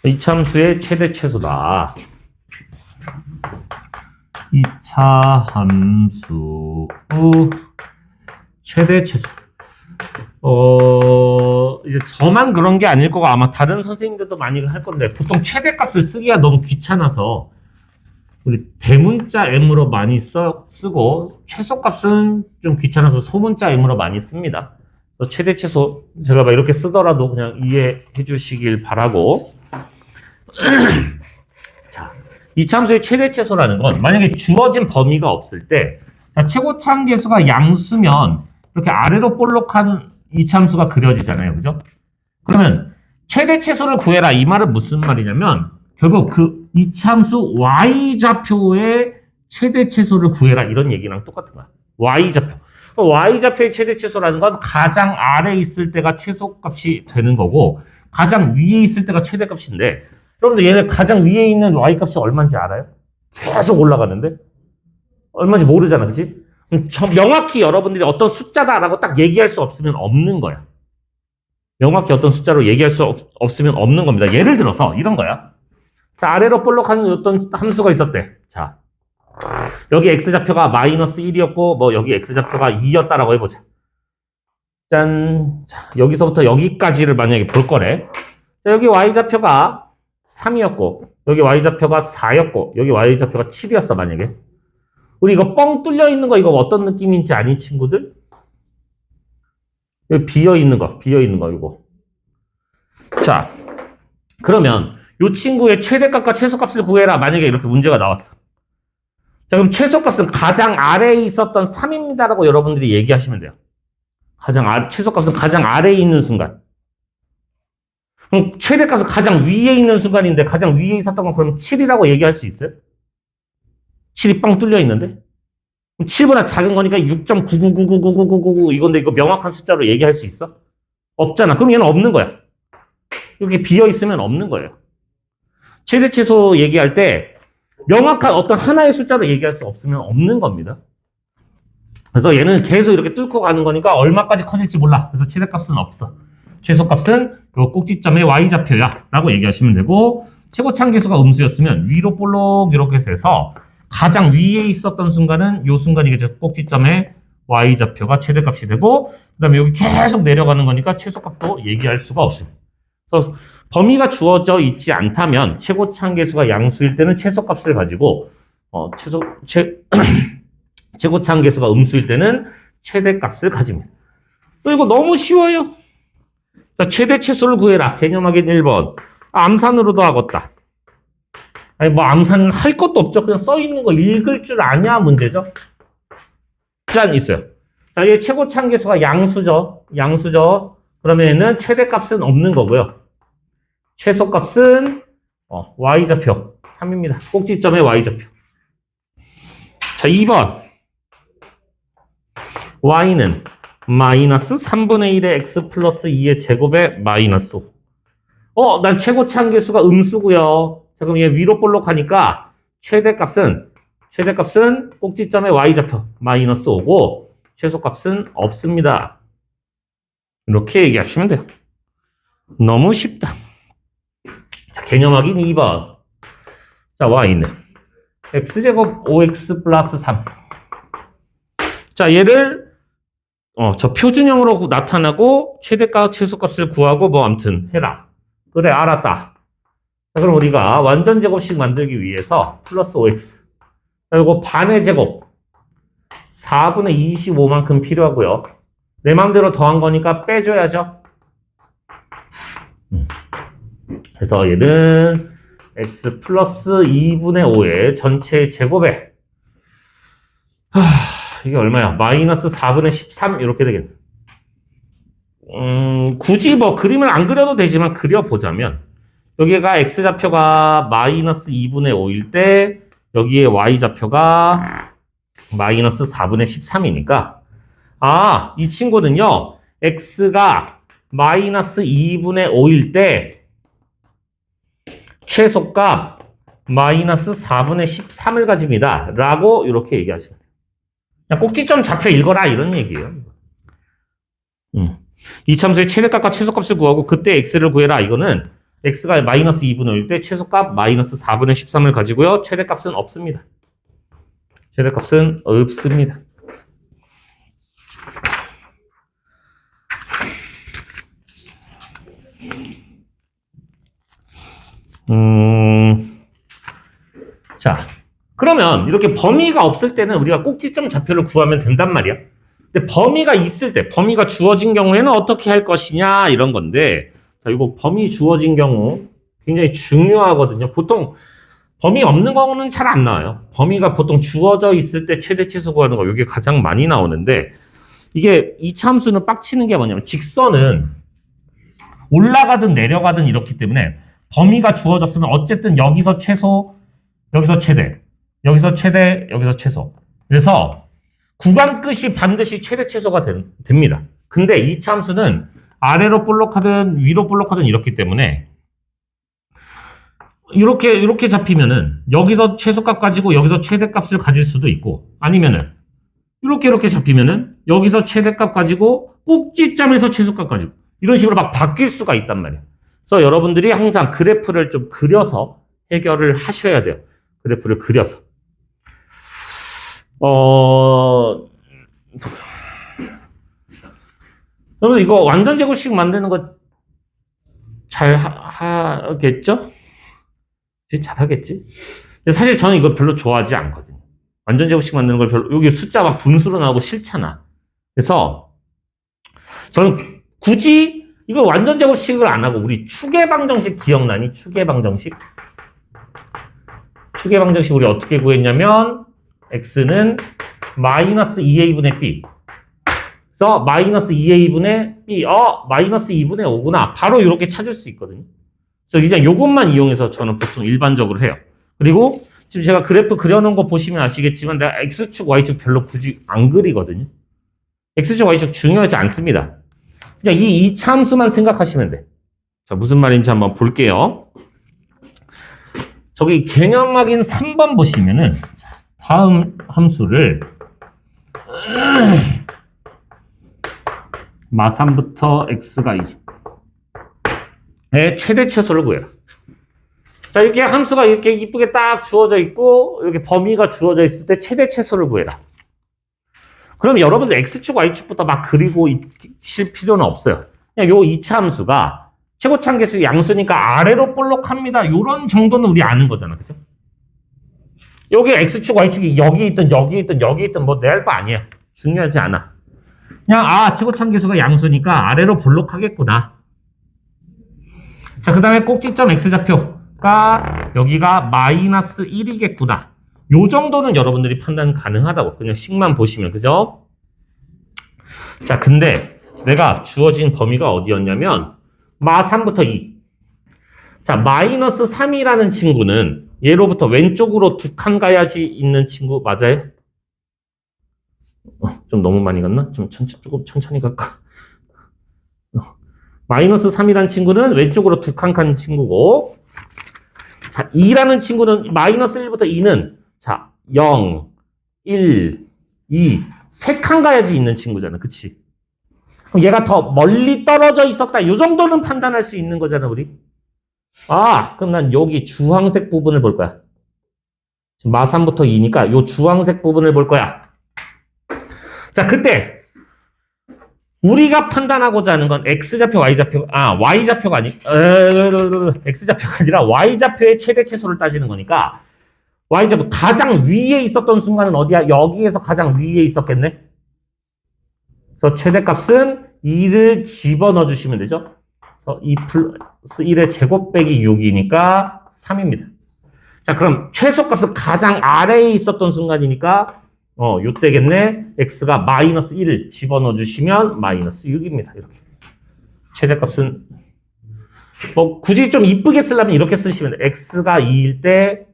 이참수의 최대 최소다. 2차 함수 최대 최소. 이제 저만 그런 게 아닐 거고 아마 다른 선생님들도 많이 할 건데 보통 최대값을 쓰기가 너무 귀찮아서 우리 대문자 m으로 많이 쓰고 최소값은 좀 귀찮아서 소문자 m으로 많이 씁니다. 그래서 최대 최소 제가 막 이렇게 쓰더라도 그냥 이해해 주시길 바라고. 자, 이참수의 최대 최소라는 건 만약에 주어진 범위가 없을 때 자, 최고차 함계수가 양수면 이렇게 아래로 볼록한 이참수가 그려지잖아요. 그죠? 그러면 최대 최소를 구해라 이 말은 무슨 말이냐면 결국 그 이참수 y좌표의 최대 최소를 구해라 이런 얘기랑 똑같은 거야. y좌표. y좌표의 최대 최소라는 건 가장 아래에 있을 때가 최소값이 되는 거고 가장 위에 있을 때가 최대값인데 여러분들 얘네 가장 위에 있는 y값이 얼마인지 알아요? 계속 올라가는데 얼마인지 모르잖아. 그치? 명확히 여러분들이 어떤 숫자다라고 딱 얘기할 수 없으면 없는 거야. 명확히 어떤 숫자로 얘기할 수 없으면 없는 겁니다. 예를 들어서 이런 거야. 자, 아래로 볼록한 어떤 함수가 있었대. 자, 여기 x좌표가 마이너스 1이었고 뭐 여기 x좌표가 2였다라고 해보자. 짠. 자, 여기서부터 여기까지를 만약에 볼 거래. 자, 여기 y좌표가 3이었고 여기 y좌표가 4였고 여기 y좌표가 7이었어 만약에. 우리 이거 뻥 뚫려 있는 거 이거 어떤 느낌인지 아니 친구들? 여기 비어 있는 거 이거. 자, 그러면 이 친구의 최대값과 최소값을 구해라 만약에 이렇게 문제가 나왔어. 자, 그럼 최소값은 가장 아래에 있었던 3입니다라고 여러분들이 얘기하시면 돼요. 최소값은 가장 아래에 있는 순간. 그럼 최대값은 가장 위에 있는 순간인데 가장 위에 있었던 건 그럼 7이라고 얘기할 수 있어요? 7이 빵 뚫려 있는데? 7보다 작은 거니까 6.999999999 이건데 이거 명확한 숫자로 얘기할 수 있어? 없잖아. 그럼 얘는 없는 거야. 이렇게 비어 있으면 없는 거예요. 최대 최소 얘기할 때 명확한 어떤 하나의 숫자로 얘기할 수 없으면 없는 겁니다. 그래서 얘는 계속 이렇게 뚫고 가는 거니까 얼마까지 커질지 몰라. 그래서 최대값은 없어. 최소값은 요 꼭지점의 y좌표야 라고 얘기하시면 되고 최고차 함계수가 음수였으면 위로 볼록 이렇게 해서 가장 위에 있었던 순간은 요 순간이겠죠. 꼭지점의 y좌표가 최대값이 되고 그 다음에 여기 계속 내려가는 거니까 최소값도 얘기할 수가 없습니다. 그래서 범위가 주어져 있지 않다면 최고차 함계수가 양수일 때는 최소값을 가지고 최고차 함계수가 음수일 때는 최대값을 가집니다. 이거 너무 쉬워요. 자, 최대 최소를 구해라. 개념 확인 1번. 암산으로도 하겠다. 아니 뭐 암산은 할 것도 없죠. 그냥 써 있는 거 읽을 줄 아냐 문제죠. 짠 있어요. 자, 얘 최고차 함계수가 양수죠. 그러면은 최대값은 없는 거고요. 최소값은 y좌표 3입니다. 꼭지점의 y좌표. 자, 2번. y는 마이너스 3분의 1의 x 플러스 2의 제곱에 마이너스 5. 난 최고차 함계수가 음수고요. 자, 그럼 얘 위로 볼록하니까 최대값은 꼭지점의 y좌표 마이너스 5고 최소값은 없습니다. 이렇게 얘기하시면 돼요. 너무 쉽다. 자, 개념 확인 2번. 자, y는 x제곱 5x 플러스 3. 자, 얘를 저 표준형으로 나타나고 최대값, 최소값을 구하고 뭐 아무튼 해라. 그래, 알았다. 자, 그럼 우리가 완전 제곱식 만들기 위해서 플러스 5x. 자, 이거 반의 제곱 4분의 25만큼 필요하고요. 내 마음대로 더한 거니까 빼줘야죠. 그래서 얘는 x 플러스 2분의 5의 전체 제곱에 이게 얼마야? 마이너스 4분의 13 이렇게 되겠네. 굳이 뭐 그림을 안 그려도 되지만 그려보자면 여기가 x좌표가 마이너스 2분의 5일 때 여기에 y좌표가 마이너스 4분의 13이니까 이 친구는요 x가 마이너스 2분의 5일 때 최소값 마이너스 4분의 13을 가집니다 라고 이렇게 얘기하시면 돼요. 그냥 꼭지점 잡혀 읽어라 이런 얘기예요. 이참수의 최대값과 최소값을 구하고 그때 x를 구해라. 이거는 x가 마이너스 2분의 5일 때 최소값 마이너스 4분의 13을 가지고요. 최대값은 없습니다. 최대값은 없습니다. 자, 그러면 이렇게 범위가 없을 때는 우리가 꼭지점 좌표를 구하면 된단 말이야. 근데 범위가 있을 때, 범위가 주어진 경우에는 어떻게 할 것이냐 이런 건데, 자, 이거 범위 주어진 경우 굉장히 중요하거든요. 보통 범위 없는 경우는 잘 안 나와요. 범위가 보통 주어져 있을 때 최대 최소 구하는 거 이게 가장 많이 나오는데, 이게 이 함수는 빡치는 게 뭐냐면 직선은 올라가든 내려가든 이렇기 때문에 범위가 주어졌으면 어쨌든 여기서 최소, 여기서 최대, 여기서 최대, 여기서 최소. 그래서 구간 끝이 반드시 최대 최소가 됩니다. 근데 이 함수는 아래로 볼록하든 위로 볼록하든 이렇기 때문에 이렇게 잡히면은 여기서 최소값 가지고 여기서 최대값을 가질 수도 있고, 아니면은 이렇게 잡히면은 여기서 최대값 가지고 꼭지점에서 최소값 가지고 이런 식으로 막 바뀔 수가 있단 말이에요. 그래서 여러분들이 항상 그래프를 좀 그려서 해결을 하셔야 돼요. 그래프를 그려서. 여러분 이거 완전 제곱식 만드는 거 잘 하겠죠? 잘 하겠지? 근데 사실 저는 이거 별로 좋아하지 않거든요. 완전 제곱식 만드는 걸 별로, 여기 숫자 막 분수로 나오고 싫잖아. 그래서 저는 굳이 이거 완전 제곱식을 안 하고 우리 추계방정식 기억나니? 추계방정식 우리 어떻게 구했냐면 x는 마이너스 2a분의 b. 그래서 마이너스 2a분의 b, 마이너스 2분의 5구나. 바로 이렇게 찾을 수 있거든요. 그래서 그냥 이것만 이용해서 저는 보통 일반적으로 해요. 그리고 지금 제가 그래프 그려놓은 거 보시면 아시겠지만 내가 x축, y축 별로 굳이 안 그리거든요. x축, y축 중요하지 않습니다. 그냥 이 이차함수만 생각하시면 돼. 자, 무슨 말인지 한번 볼게요. 저기 개념 확인 3번 보시면은 다음 함수를 마3부터 x가 2의 최대 최소를 구해라. 자, 이렇게 함수가 이렇게 이쁘게 딱 주어져 있고 이렇게 범위가 주어져 있을 때 최대 최소를 구해라. 그럼 여러분들 x축, y축부터 막 그리고 있을 필요는 없어요. 그냥 요 2차 함수가 최고차항계수 양수니까 아래로 볼록합니다. 요런 정도는 우리 아는 거잖아. 그죠? 여기 x축, y축이 여기 있든 여기 있든 여기 있든 뭐 내 할 바 아니야. 중요하지 않아. 그냥 최고차항계수가 양수니까 아래로 볼록하겠구나. 자, 그 다음에 꼭지점 x좌표가 여기가 마이너스 1이겠구나. 요 정도는 여러분들이 판단 가능하다고. 그냥 식만 보시면. 그죠? 자, 근데 내가 주어진 범위가 어디였냐면 마3부터 2. 자, 마이너스 3이라는 친구는 얘로부터 왼쪽으로 2칸 가야지 있는 친구 맞아요? 좀 너무 많이 갔나? 조금 천천히 갈까? 마이너스 3이라는 친구는 왼쪽으로 2칸 가는 친구고, 자, 2라는 친구는 마이너스 1부터 2는 자, 0, 1, 2, 3칸 가야지 있는 친구잖아. 그치? 그럼 얘가 더 멀리 떨어져 있었다. 요 정도는 판단할 수 있는 거잖아, 우리. 그럼 난 여기 주황색 부분을 볼 거야. 지금 마3부터 2니까 요 주황색 부분을 볼 거야. 자, 그때 우리가 판단하고자 하는 건 x좌표, y좌표가 x좌표가 아니라 y좌표의 최대 최소를 따지는 거니까 y좌표 가장 위에 있었던 순간은 어디야? 여기에서 가장 위에 있었겠네? 그래서 최대값은 2를 집어넣어 주시면 되죠? 그래서 2 플러스 1의 제곱 빼기 6이니까 3입니다. 자, 그럼 최소값은 가장 아래에 있었던 순간이니까 요때겠네. x가 마이너스 1을 집어넣어 주시면 마이너스 6입니다. 이렇게. 최대값은 뭐 굳이 좀 이쁘게 쓰려면 이렇게 쓰시면 돼요. x가 2일 때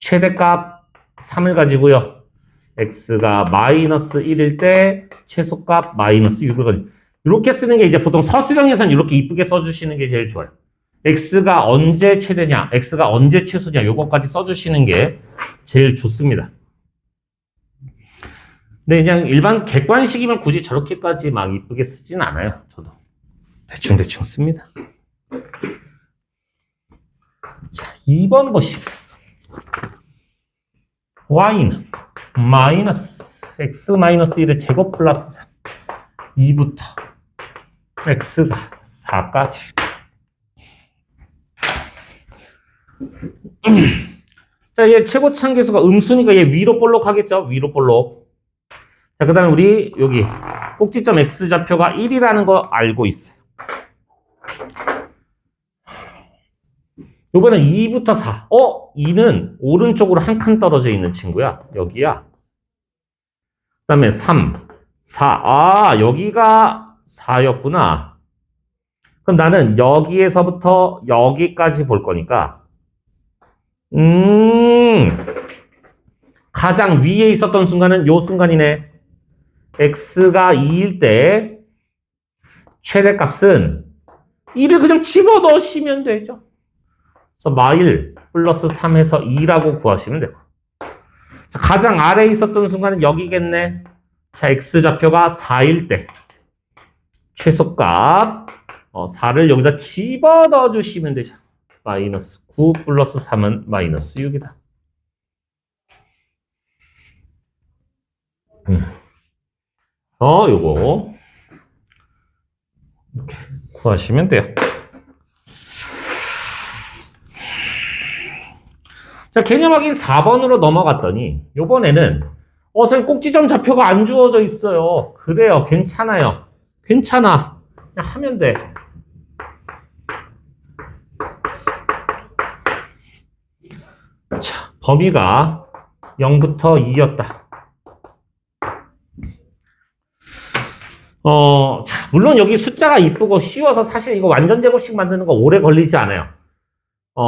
최대값 3을 가지고요. x가 마이너스 1일 때 최소값 마이너스 6을 가지고 이렇게 쓰는 게 이제 보통 서술형에서는 이렇게 이쁘게 써주시는 게 제일 좋아요. x가 언제 최대냐, x가 언제 최소냐 요거까지 써주시는 게 제일 좋습니다. 근데 그냥 일반 객관식이면 굳이 저렇게까지 막 이쁘게 쓰진 않아요. 저도. 대충 씁니다. 자, 2번 보시겠습니다. y는 마이너스 x 마이너스 1의 제곱 플러스 3 2부터 x가 4까지 자, 얘 최고차항계수가 음수니까 얘 위로 볼록 하겠죠? 위로 볼록. 자, 그 다음에 우리 여기 꼭지점 x좌표가 1이라는 거 알고 있어요. 요번엔 2부터 4. 2는 오른쪽으로 한 칸 떨어져 있는 친구야. 여기야. 그 다음에 3, 4. 아, 여기가 4였구나. 그럼 나는 여기에서부터 여기까지 볼 거니까 가장 위에 있었던 순간은 요 순간이네. x가 2일 때 최대값은 1을 그냥 집어넣으시면 되죠. 그래서 마일 플러스 3에서 2라고 구하시면 되고. 자, 가장 아래에 있었던 순간은 여기겠네. 자, x좌표가 4일 때 최소값 4를 여기다 집어넣어 주시면 되죠. 마이너스 9 플러스 3은 마이너스 6이다. 요거 이렇게 구하시면 돼요. 자, 개념 확인 4번으로 넘어갔더니 요번에는 선생님 꼭지점 좌표가 안 주어져 있어요. 그래요. 괜찮아요. 괜찮아. 그냥 하면 돼. 자, 범위가 0부터 2였다. 자, 물론 여기 숫자가 이쁘고 쉬워서 사실 이거 완전 제곱식 만드는 거 오래 걸리지 않아요.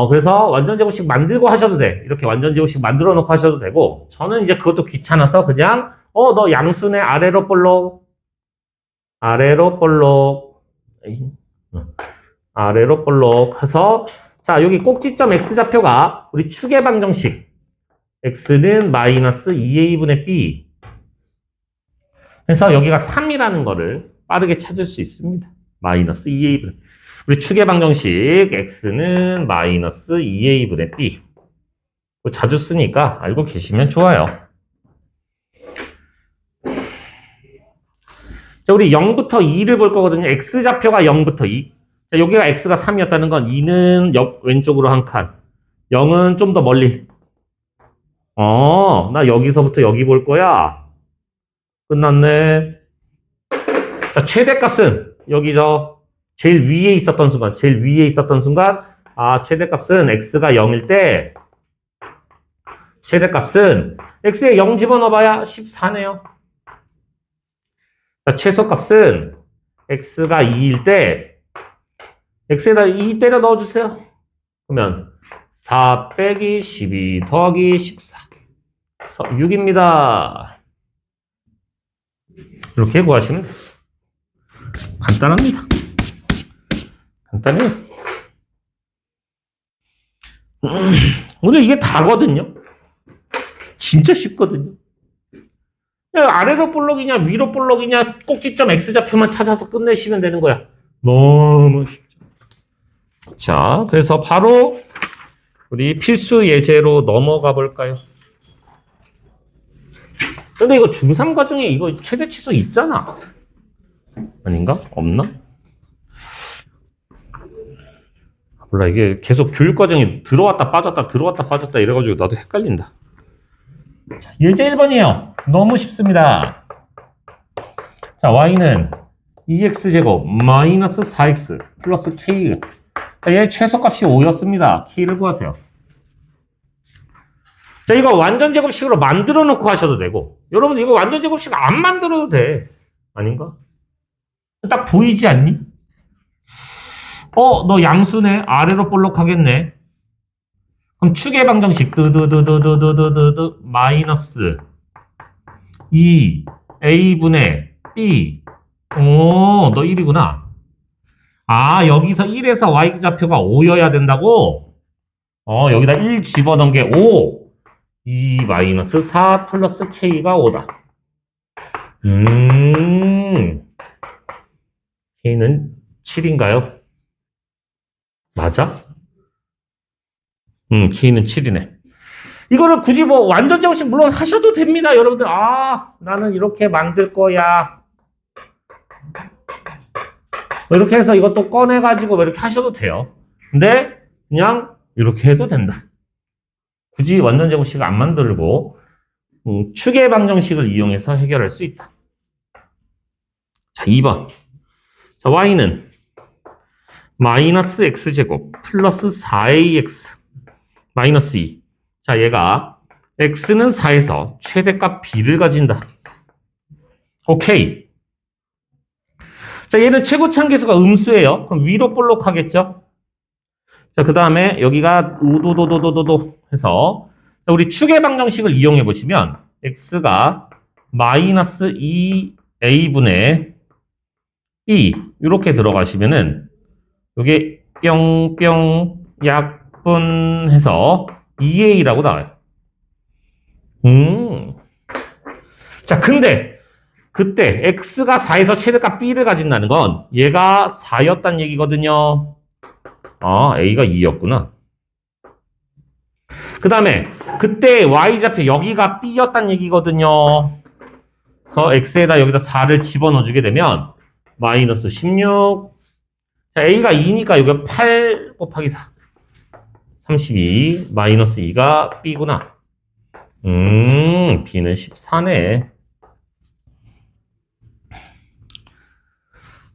그래서 완전 제곱식 만들고 하셔도 돼. 이렇게 완전 제곱식 만들어 놓고 하셔도 되고, 저는 이제 그것도 귀찮아서 그냥, 너 양수네 아래로 볼록, 아래로 볼록, 아래로 볼록 해서, 자, 여기 꼭지점 x좌표가 우리 축의 방정식. x는 마이너스 2a분의 b. 그래서 여기가 3이라는 거를 빠르게 찾을 수 있습니다. 마이너스 2a분의 우리 축의 방정식 x는 마이너스 2a분의 b. 자주 쓰니까 알고 계시면 좋아요. 자, 우리 0부터 2를 볼 거거든요. x좌표가 0부터 2. 자, 여기가 x가 3이었다는 건 2는 왼쪽으로 한 칸. 0은 좀 더 멀리. 나 여기서부터 여기 볼 거야. 끝났네. 자, 최대값은 여기 제일 위에 있었던 순간, 최대값은 x가 0일 때, 최대값은 x에 0 집어넣어봐야 14네요. 자, 최소값은 x가 2일 때, x에다 2 때려 넣어주세요. 그러면 4 빼기 12 더하기 14. 그래서 6입니다. 이렇게 구하시면 돼요. 간단합니다. 간단해요. 오늘 이게 다거든요. 진짜 쉽거든요. 아래로 볼록이냐 위로 볼록이냐 꼭지점 x좌표만 찾아서 끝내시면 되는 거야. 너무 쉽죠. 자, 그래서 바로 우리 필수 예제로 넘어가 볼까요? 근데 이거 중3 과정에 이거 최대치수 있잖아. 아닌가? 없나? 몰라, 이게 계속 교육 과정이 들어왔다 빠졌다 이래가지고 나도 헷갈린다. 자, 예제 1번이에요. 너무 쉽습니다. 자, y는 2x제곱 마이너스 4x 플러스 k. 자, 얘 최소값이 5였습니다. k를 구하세요. 자, 이거 완전 제곱식으로 만들어 놓고 하셔도 되고, 여러분들 이거 완전 제곱식 안 만들어도 돼. 아닌가? 딱 보이지 않니? 너 양수네. 아래로 볼록 하겠네. 그럼 축의 방정식 마이너스 2a분의 b. 너 1이구나. 아, 여기서 1에서 y좌표가 5여야 된다고? 여기다 1 집어넣은 게 5. 2 마이너스 4 플러스 k가 5다. k는 7인가요? 맞아? K는 7이네. 이거를 굳이 뭐 완전 제곱식 물론 하셔도 됩니다. 여러분들. 아, 나는 이렇게 만들 거야. 뭐 이렇게 해서 이것도 꺼내가지고 뭐 이렇게 하셔도 돼요. 근데 그냥 이렇게 해도 된다. 굳이 완전 제곱식을 안 만들고 추계 방정식을 이용해서 해결할 수 있다. 자, 2번. 자, y는 마이너스 x제곱 플러스 4ax 마이너스 2. 자, 얘가 x는 4에서 최대값 b를 가진다. 오케이. 자, 얘는 최고차항계수가 음수예요. 그럼 위로 볼록하겠죠? 자, 그 다음에 여기가 우도도도도도도 해서 자, 우리 추계 방정식을 이용해 보시면 x가 마이너스 2a분의 b 이렇게 들어가시면은 요게 뿅뿅 약분해서 2a라고 나와요. 자, 근데 그때 x가 4에서 최대값 b를 가진다는 건 얘가 4였단 얘기거든요. 아, a가 2였구나. 그 다음에 그때 y좌표 여기가 b였단 얘기거든요. 그래서 x에다 여기다 4를 집어넣어 주게 되면 마이너스 16. 자, a가 2니까 여기 8 곱하기 4. 32 마이너스 2가 b구나. b는 14네.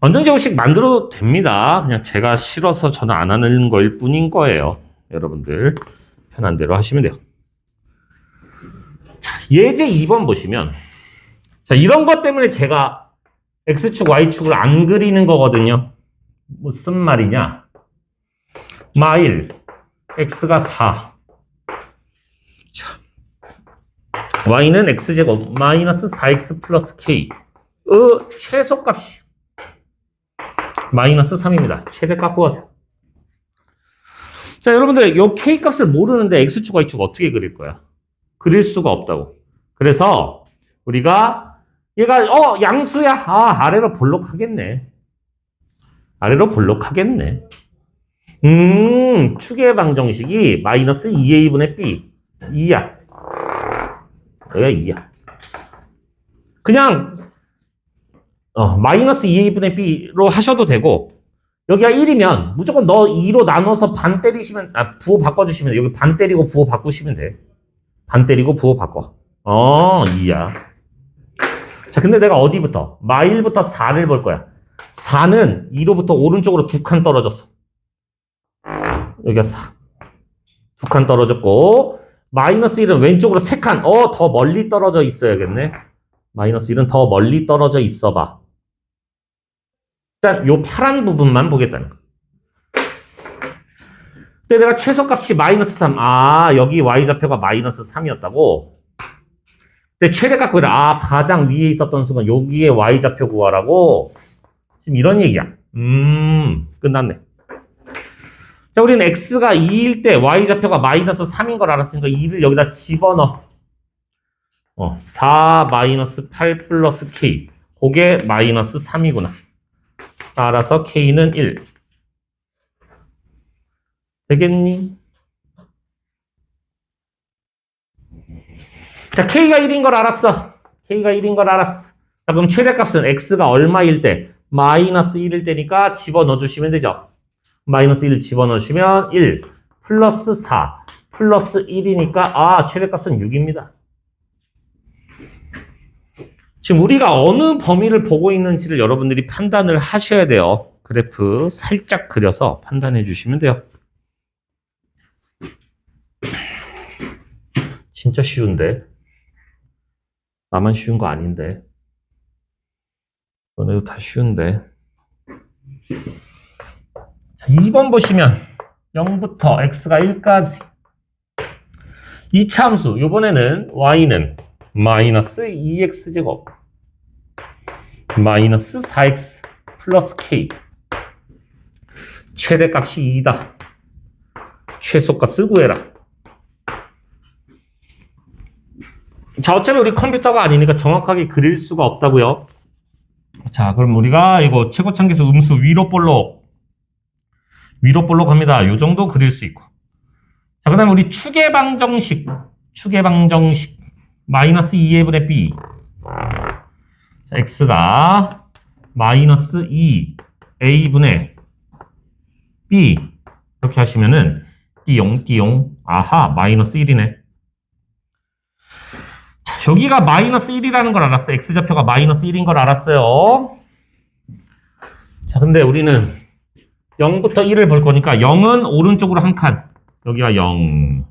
완전제곱식 만들어도 됩니다. 그냥 제가 싫어서 저는 안 하는 거일 뿐인 거예요. 여러분들 편한 대로 하시면 돼요. 자, 예제 2번 보시면 자, 이런 것 때문에 제가 x축, y축을 안 그리는 거거든요. 무슨 말이냐? 마일 x가 4. 자, y는 x제곱 마이너스 4x 플러스 k 최소값이 마이너스 3입니다. 최대값 구하세요. 자, 여러분들 요 k값을 모르는데 x축, y축 어떻게 그릴 거야? 그릴 수가 없다고. 그래서 우리가 얘가 양수야. 아, 아래로 볼록하겠네. 아래로 볼록하겠네. 추계 방정식이 마이너스 2a분의 b 2야. 여기가 2야. 그냥 마이너스 2a분의 b로 하셔도 되고 여기가 1이면 무조건 너 2로 나눠서 반 때리시면 부호 바꿔주시면 돼. 여기 반 때리고 부호 바꾸시면 돼. 반 때리고 부호 바꿔. 2야. 자, 근데 내가 어디부터? 마일부터 4를 볼 거야. 4는 2로부터 오른쪽으로 2칸 떨어졌어. 여기가 4. 2칸 떨어졌고 마이너스 1은 왼쪽으로 3칸. 더 멀리 떨어져 있어야겠네. 마이너스 1은 더 멀리 떨어져 있어봐. 일단 요 파란 부분만 보겠다는 거. 근데 내가 최소값이 마이너스 3. 아, 여기 y좌표가 마이너스 3이었다고? 근데 최대값 구해라. 가장 위에 있었던 수는 여기에 y좌표 구하라고? 지금 이런 얘기야. 끝났네. 자, 우리는 x가 2일 때 y좌표가 마이너스 3인 걸 알았으니까 2를 여기다 집어넣어. 4 마이너스 8 플러스 k. 그게 마이너스 3이구나. 따라서 k는 1. 되겠니? 자, k가 1인 걸 알았어. k가 1인 걸 알았어. 자, 그럼 최대값은 x가 얼마일 때? 마이너스 1일 때니까 집어넣어 주시면 되죠. 마이너스 1 집어넣으시면 1 플러스 4 플러스 1이니까 최대값은 6입니다. 지금 우리가 어느 범위를 보고 있는지를 여러분들이 판단을 하셔야 돼요. 그래프 살짝 그려서 판단해 주시면 돼요. 진짜 쉬운데. 나만 쉬운 거 아닌데. 너네도 다 쉬운데. 자, 2번 보시면 0부터 x가 1까지 이 차함수. 이번에는 y는 마이너스 2x제곱 마이너스 4x 플러스 k 최대값이 2다. 최소값을 구해라. 자, 어차피 우리 컴퓨터가 아니니까 정확하게 그릴 수가 없다고요. 자, 그럼 우리가 이거 최고참계수 음수 위로 볼록 합니다. 요 정도 그릴 수 있고. 자, 그 다음에 우리 추계방정식. 마이너스 2분의 b. 자, x가 마이너스 2 a분의 b. 이렇게 하시면은 띠용. 아하, 마이너스 1이네. 자, 여기가 마이너스 1이라는 걸 알았어. x좌표가 마이너스 1인 걸 알았어요. 자, 근데 우리는 0부터 1을 볼 거니까 0은 오른쪽으로 한 칸. 여기가 0.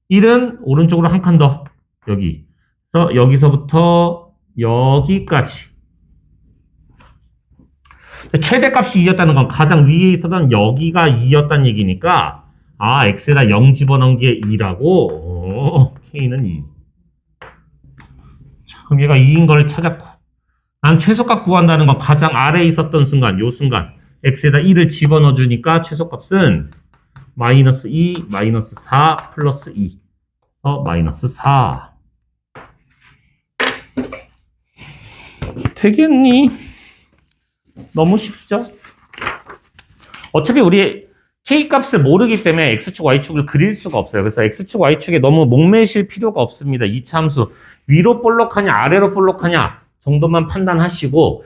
1은 오른쪽으로 한 칸 더. 여기. 그래서 여기서부터 여기까지. 최대값이 2였다는 건 가장 위에 있었던 여기가 2였다는 얘기니까 아, x에다 0 집어넣은 게 2라고? k는 2. 자, 그럼 얘가 2인 걸 찾았고 난 최소값 구한다는 건 가장 아래에 있었던 순간, 요 순간 x에다 1을 집어넣어 주니까 최소값은 마이너스 2, 마이너스 4, 플러스 2. 마이너스 4. 되겠니? 너무 쉽죠? 어차피 우리 k값을 모르기 때문에 x축, y축을 그릴 수가 없어요. 그래서 x축, y축에 너무 목매실 필요가 없습니다. 이차함수 위로 볼록하냐 아래로 볼록하냐 정도만 판단하시고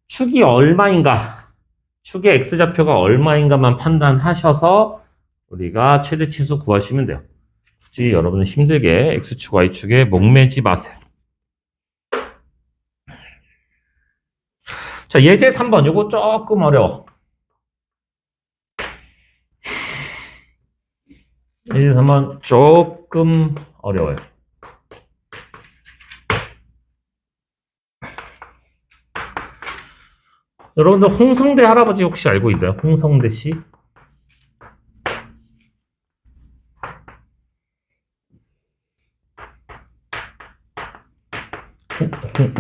축이 얼마인가, 축의 x좌표가 얼마인가만 판단하셔서 우리가 최대치수 구하시면 돼요. 굳이 여러분은 힘들게 x축, y축에 목매지 마세요. 자, 예제 3번. 요거 조금 어려워. 예제 3번 조금 어려워요. 여러분들 홍성대 할아버지 혹시 알고 있나요? 홍성대 씨?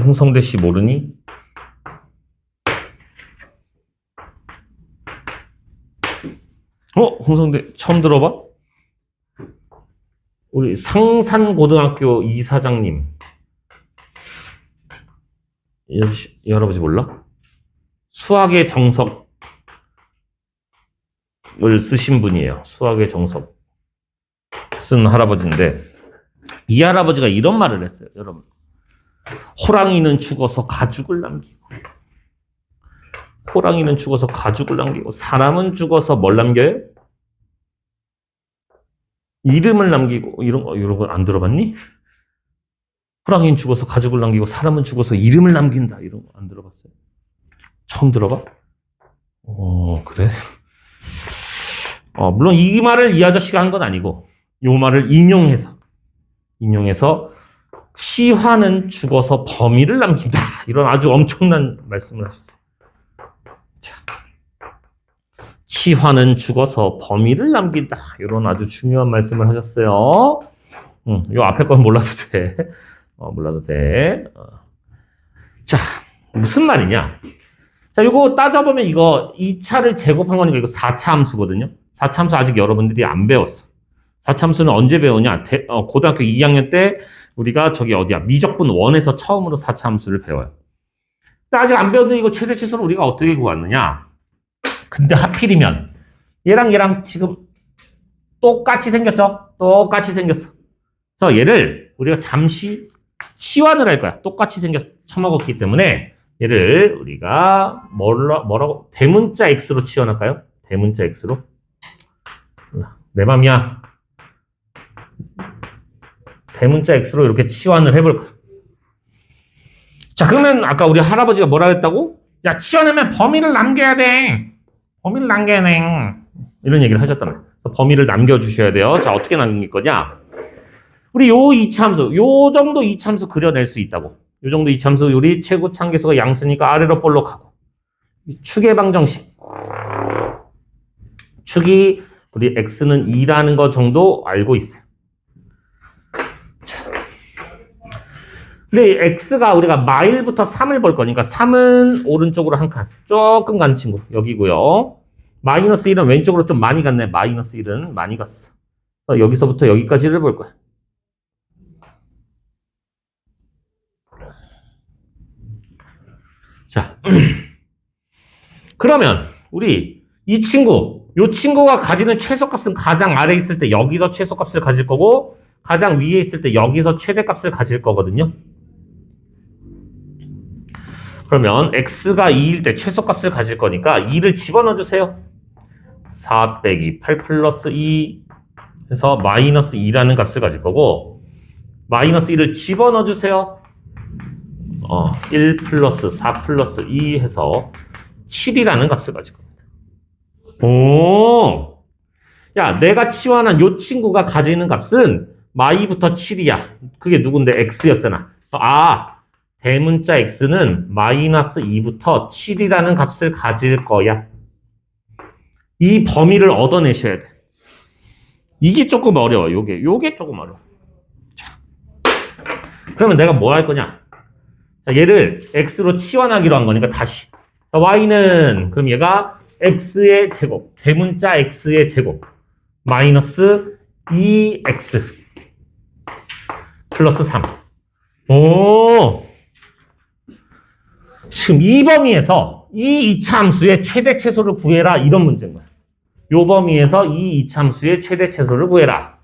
홍성대 씨 모르니? 홍성대 처음 들어봐? 우리 상산고등학교 이사장님. 이 할아버지 몰라? 수학의 정석을 쓰신 분이에요. 수학의 정석 쓴 할아버지인데 이 할아버지가 이런 말을 했어요. 여러분, 호랑이는 죽어서 가죽을 남기고 사람은 죽어서 뭘 남겨요? 이름을 남기고. 이런 거 안 들어봤니? 호랑이는 죽어서 가죽을 남기고 사람은 죽어서 이름을 남긴다. 이런 거 안 들어봤어요? 처음 들어봐? 그래? 물론 이 말을 이 아저씨가 한 건 아니고 이 말을 인용해서 시화는 죽어서 범위를 남긴다. 이런 아주 엄청난 말씀을 하셨어요. 자, 시화는 죽어서 범위를 남긴다. 이런 아주 중요한 말씀을 하셨어요. 요 앞에 건 몰라도 돼. 몰라도 돼. 자, 무슨 말이냐? 자, 요거 따져보면 이거 2차를 제곱한 거니까 이거 4차 함수거든요. 4차 함수 아직 여러분들이 안 배웠어. 4차 함수는 언제 배우냐? 고등학교 2학년 때 우리가 미적분 1에서 처음으로 4차 함수를 배워요. 근데 아직 안 배웠는데 이거 최대치수를 우리가 어떻게 구했느냐? 근데 하필이면 얘랑 지금 똑같이 생겼죠? 똑같이 생겼어. 그래서 얘를 우리가 잠시 치환을 할 거야. 똑같이 처먹었기 때문에 얘를 우리가 뭐라고 대문자 x로 치환할까요? 대문자 x로. 내 맘이야. 대문자 x로 이렇게 치환을 해볼 거야. 자, 그러면 아까 우리 할아버지가 뭐라 했다고? 야, 치환하면 범위를 남겨야 돼. 이런 얘기를 하셨단 말이에요. 그래서 범위를 남겨주셔야 돼요. 자, 어떻게 남길 거냐? 우리 요 이차함수, 요 정도 이차함수 그려낼 수 있다고. 요 정도 이차함수, 우리 최고 참계수가 양수니까 아래로 볼록하고. 축의 방정식. 축이 우리 x는 2라는 거 정도 알고 있어요. 자. 근데 x가 우리가 마일부터 3을 볼 거니까 3은 오른쪽으로 한 칸. 조금 간 친구. 여기고요. 마이너스 1은 왼쪽으로 좀 많이 갔네. 마이너스 1은 많이 갔어. 그래서 여기서부터 여기까지를 볼 거야. 자, 그러면 우리 이 친구가 가지는 최소값은 가장 아래에 있을 때 여기서 최소값을 가질 거고 가장 위에 있을 때 여기서 최대값을 가질 거거든요. 그러면 x가 2일 때 최소값을 가질 거니까 2를 집어넣어 주세요. 4 빼기 8 플러스 2 해서 마이너스 2라는 값을 가질 거고 마이너스 1을 집어넣어 주세요. 1 플러스 4 플러스 2 해서 7이라는 값을 가질 겁니다. 오, 야, 내가 치환한 요 친구가 가지는 값은 마이부터 7이야. 그게 누군데? x였잖아. 대문자 x는 마이너스 2부터 7이라는 값을 가질 거야. 이 범위를 얻어내셔야 돼. 이게 조금 어려워. 요게 조금 어려워. 자, 그러면 내가 뭐 할 거냐? 자, 얘를 x로 치환하기로 한 거니까 다시. 자, y는 그럼 얘가 x의 제곱, 대문자 x의 제곱 마이너스 2x 플러스 3. 오, 지금 이 범위에서 이 이차함수의 최대 최소를 구해라 이런 문제인 거야. 요 범위에서 이 이차함수의 최대 최소를 구해라.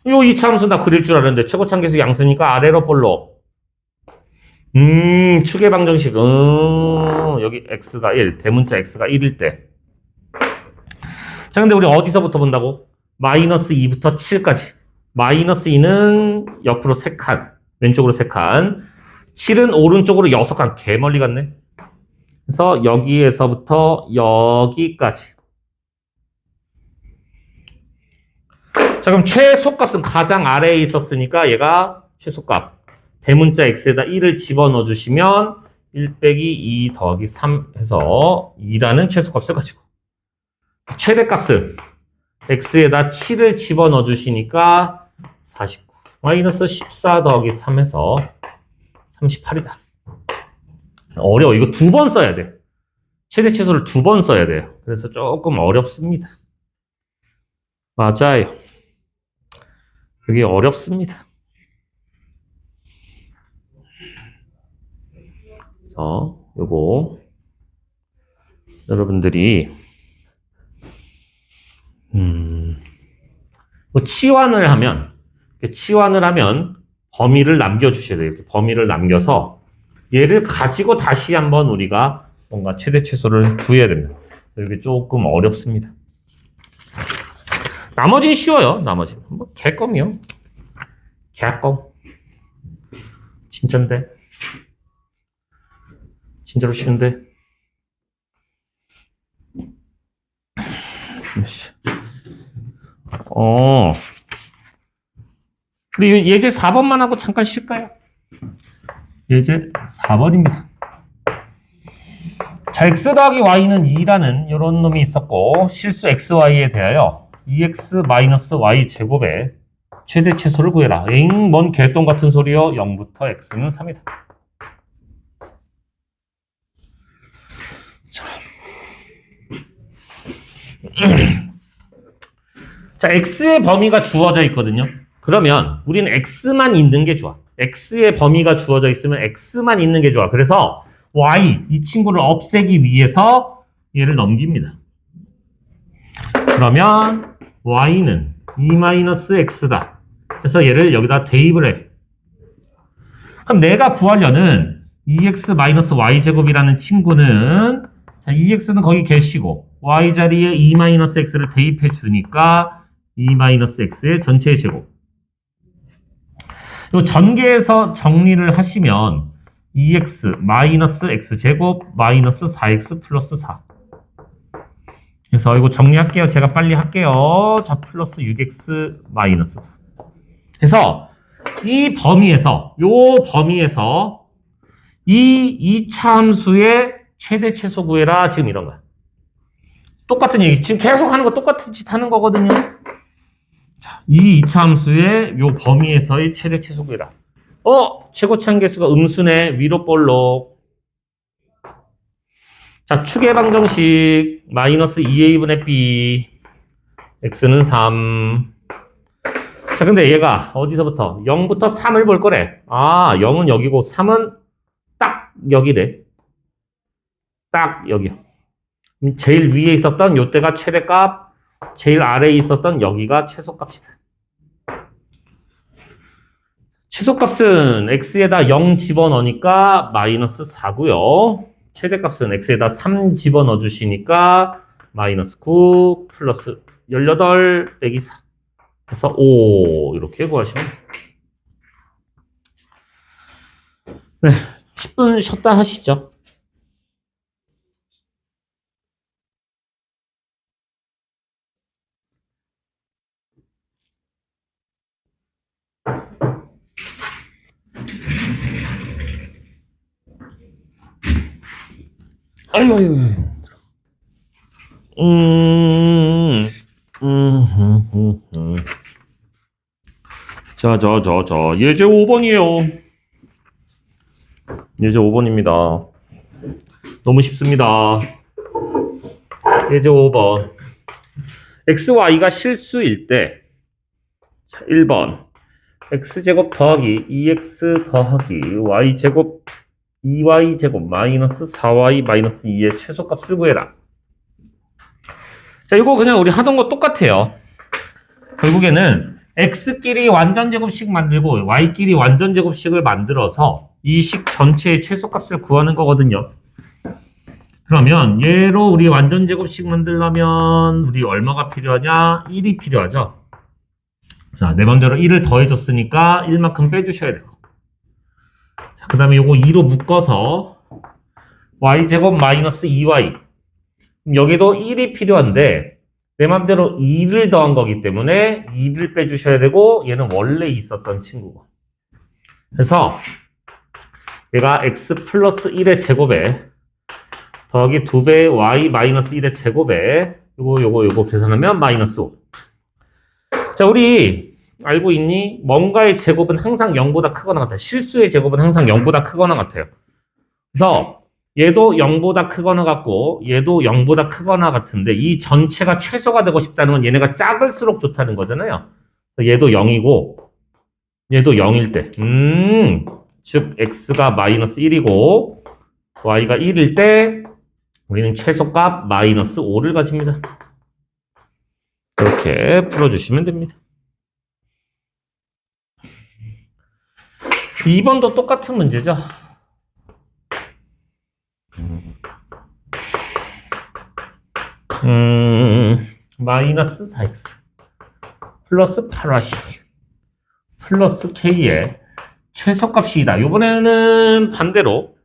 요 이차함수 나 그릴 줄 알았는데 최고차함계수 양수니까 아래로 볼록. 축의 방정식. 여기 x가 1, 대문자 x가 1일 때. 자, 근데 우리 어디서부터 본다고? 마이너스 2부터 7까지. 마이너스 2는 옆으로 3칸, 왼쪽으로 3칸. 7은 오른쪽으로 6칸. 개 멀리 갔네. 그래서 여기에서부터 여기까지. 자, 그럼 최소값은 가장 아래에 있었으니까 얘가 최소값. 대문자 x에다 1을 집어넣어 주시면 1 빼기 2 더하기 3 해서 2라는 최소값을 가지고 최대값은 x에다 7을 집어넣어 주시니까 49 마이너스 14 더하기 3 해서 38이다. 어려워. 이거 2번 써야 돼. 최대 최소를 2번 써야 돼요. 그래서 조금 어렵습니다. 맞아요. 그게 어렵습니다. 그래서 요거 여러분들이 치환을 하면 범위를 남겨주셔야 돼요. 이렇게 범위를 남겨서 얘를 가지고 다시 한번 우리가 뭔가 최대 최소를 구해야 됩니다. 이게 조금 어렵습니다. 나머지는 쉬워요. 나머지는 뭐 개껌이요. 개껌. 진짠데. 진짜로 쉬운데. 우리 예제 4번만 하고 잠깐 쉴까요? 예제 4번입니다. 자, x 더하기 y는 2라는 이런 놈이 있었고 실수 xy에 대하여 2x 마이너스 y 제곱의 최대 최소를 구해라. 뭔 개똥 같은 소리요. 0부터 x는 3이다. 자, x의 범위가 주어져 있거든요. 그러면 우리는 x만 있는 게 좋아. x의 범위가 주어져 있으면 x만 있는 게 좋아. 그래서 y, 이 친구를 없애기 위해서 얘를 넘깁니다. 그러면 y는 2-x다. 그래서 얘를 여기다 대입을 해. 그럼 내가 구하려는 2x-y제곱이라는 친구는 자, 2x는 거기 계시고 y 자리에 2-x를 대입해 주니까 2-x의 전체의 제곱. 요 전개해서 정리를 하시면 2x 마이너스 x제곱 마이너스 4x 플러스 4. 그래서 이거 정리할게요. 제가 빨리 할게요. 자, 플러스 6x 마이너스 4. 그래서 이 범위에서 이 2차 함수의 최대 최소 구해라. 지금 이런 거야. 똑같은 얘기. 지금 계속 하는 거 똑같은 짓 하는 거거든요. 자, 이 2차 함수의 요 범위에서의 최대 최소 구해라. 최고치 함계수가 음수네. 위로 볼록. 자, 축의 방정식 마이너스 2a분의 b x는 3. 자, 근데 얘가 어디서부터 0부터 3을 볼 거래. 0은 여기고 3은 여기래. 딱 여기요. 제일 위에 있었던 요때가 최대값, 제일 아래에 있었던 여기가 최소값이다. 최소값은 x에다 0 집어넣으니까 마이너스 4고요. 최대값은 x에다 3 집어넣어 주시니까 마이너스 9 플러스 18 빼기 4. 그래서 5 이렇게 구하시면 돼요. 네, 10분 쉬었다 하시죠. 아이고, 아이고. 자, 예제 5번이에요. 예제 5번입니다. 너무 쉽습니다. 예제 5번. x, y가 실수일 때, 자, 1번. x제곱 더하기 2x 더하기 y제곱 2y제곱 마이너스 4y 마이너스 2의 최소값을 구해라. 자, 이거 그냥 우리 하던 거 똑같아요. 결국에는 x끼리 완전제곱식 만들고 y끼리 완전제곱식을 만들어서 이 식 전체의 최소값을 구하는 거거든요. 그러면 얘로 우리 완전제곱식 만들려면 우리 얼마가 필요하냐? 1이 필요하죠. 자, 내 맘대로 1을 더해줬으니까 1만큼 빼주셔야 되고. 자, 그 다음에 요거 2로 묶어서 y제곱 마이너스 2y. 여기도 1이 필요한데 내 맘대로 2를 더한 거기 때문에 2를 빼주셔야 되고 얘는 원래 있었던 친구고. 그래서 얘가 x 플러스 1의 제곱에 더하기 2배 y 마이너스 1의 제곱에 요거 계산하면 마이너스 5. 자, 우리 알고 있니? 뭔가의 제곱은 항상 0보다 크거나 같아요. 실수의 제곱은 항상 0보다 크거나 같아요. 그래서 얘도 0보다 크거나 같고 얘도 0보다 크거나 같은데 이 전체가 최소가 되고 싶다는 건 얘네가 작을수록 좋다는 거잖아요. 얘도 0이고 얘도 0일 때 즉 x가 마이너스 1이고 y가 1일 때 우리는 최소값 마이너스 5를 가집니다. 이렇게 풀어주시면 됩니다. 2번도 똑같은 문제죠. 마이너스 4x 플러스 8y 플러스 k의 최소값이다. 이번에는 반대로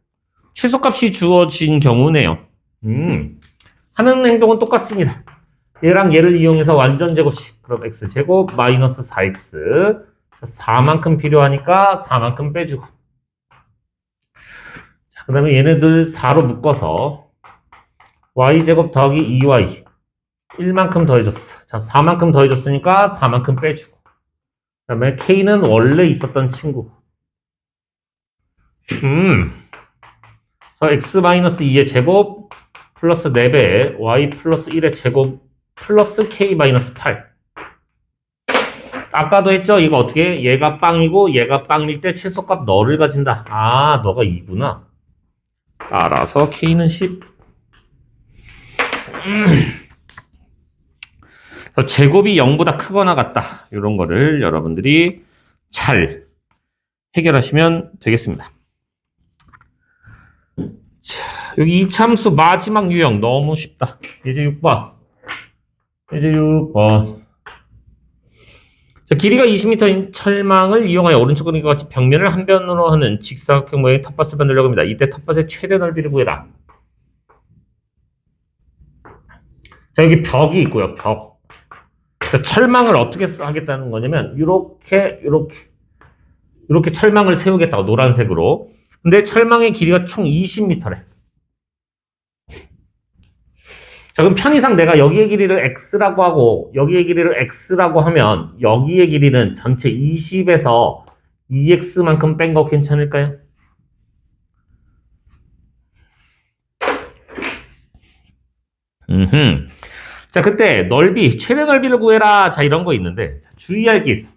최소값이 주어진 경우네요. 하는 행동은 똑같습니다. 얘랑 얘를 이용해서 완전 제곱식. 그럼 x제곱 마이너스 4x 4만큼 필요하니까 4만큼 빼주고. 자, 그 다음에 얘네들 4로 묶어서 y제곱 더하기 2y 1만큼 더해줬어. 자, 4만큼 더해줬으니까 4만큼 빼주고. 그 다음에 k는 원래 있었던 친구. 그래서 x-2의 제곱 플러스 4배 y 플러스 1의 제곱 플러스 k-8. 아까도 했죠? 이거 어떻게? 얘가 빵이고 얘가 빵일 때 최소값 너를 가진다. 아, 너가 2구나. 따라서 k는 10. 제곱이 0보다 크거나 같다. 이런 거를 여러분들이 잘 해결하시면 되겠습니다. 자, 여기 이참수 마지막 유형 너무 쉽다. 이제 6번. 이제 6번. 자, 길이가 20m인 철망을 이용하여 오른쪽 그림과 같이 벽면을 한 변으로 하는 직사각형 모양의 텃밭을 만들려고 합니다. 이때 텃밭의 최대 넓이를 구해라. 자, 여기 벽이 있고요. 벽. 자, 철망을 어떻게 하겠다는 거냐면 이렇게 철망을 세우겠다고, 노란색으로. 근데 철망의 길이가 총 20m래. 자, 그럼 편의상 내가 여기의 길이를 x라고 하고 여기의 길이를 x라고 하면 여기의 길이는 전체 20에서 2x만큼 뺀 거 괜찮을까요? 자, 그때 넓이, 최대 넓이를 구해라. 자, 이런 거 있는데 주의할 게 있어.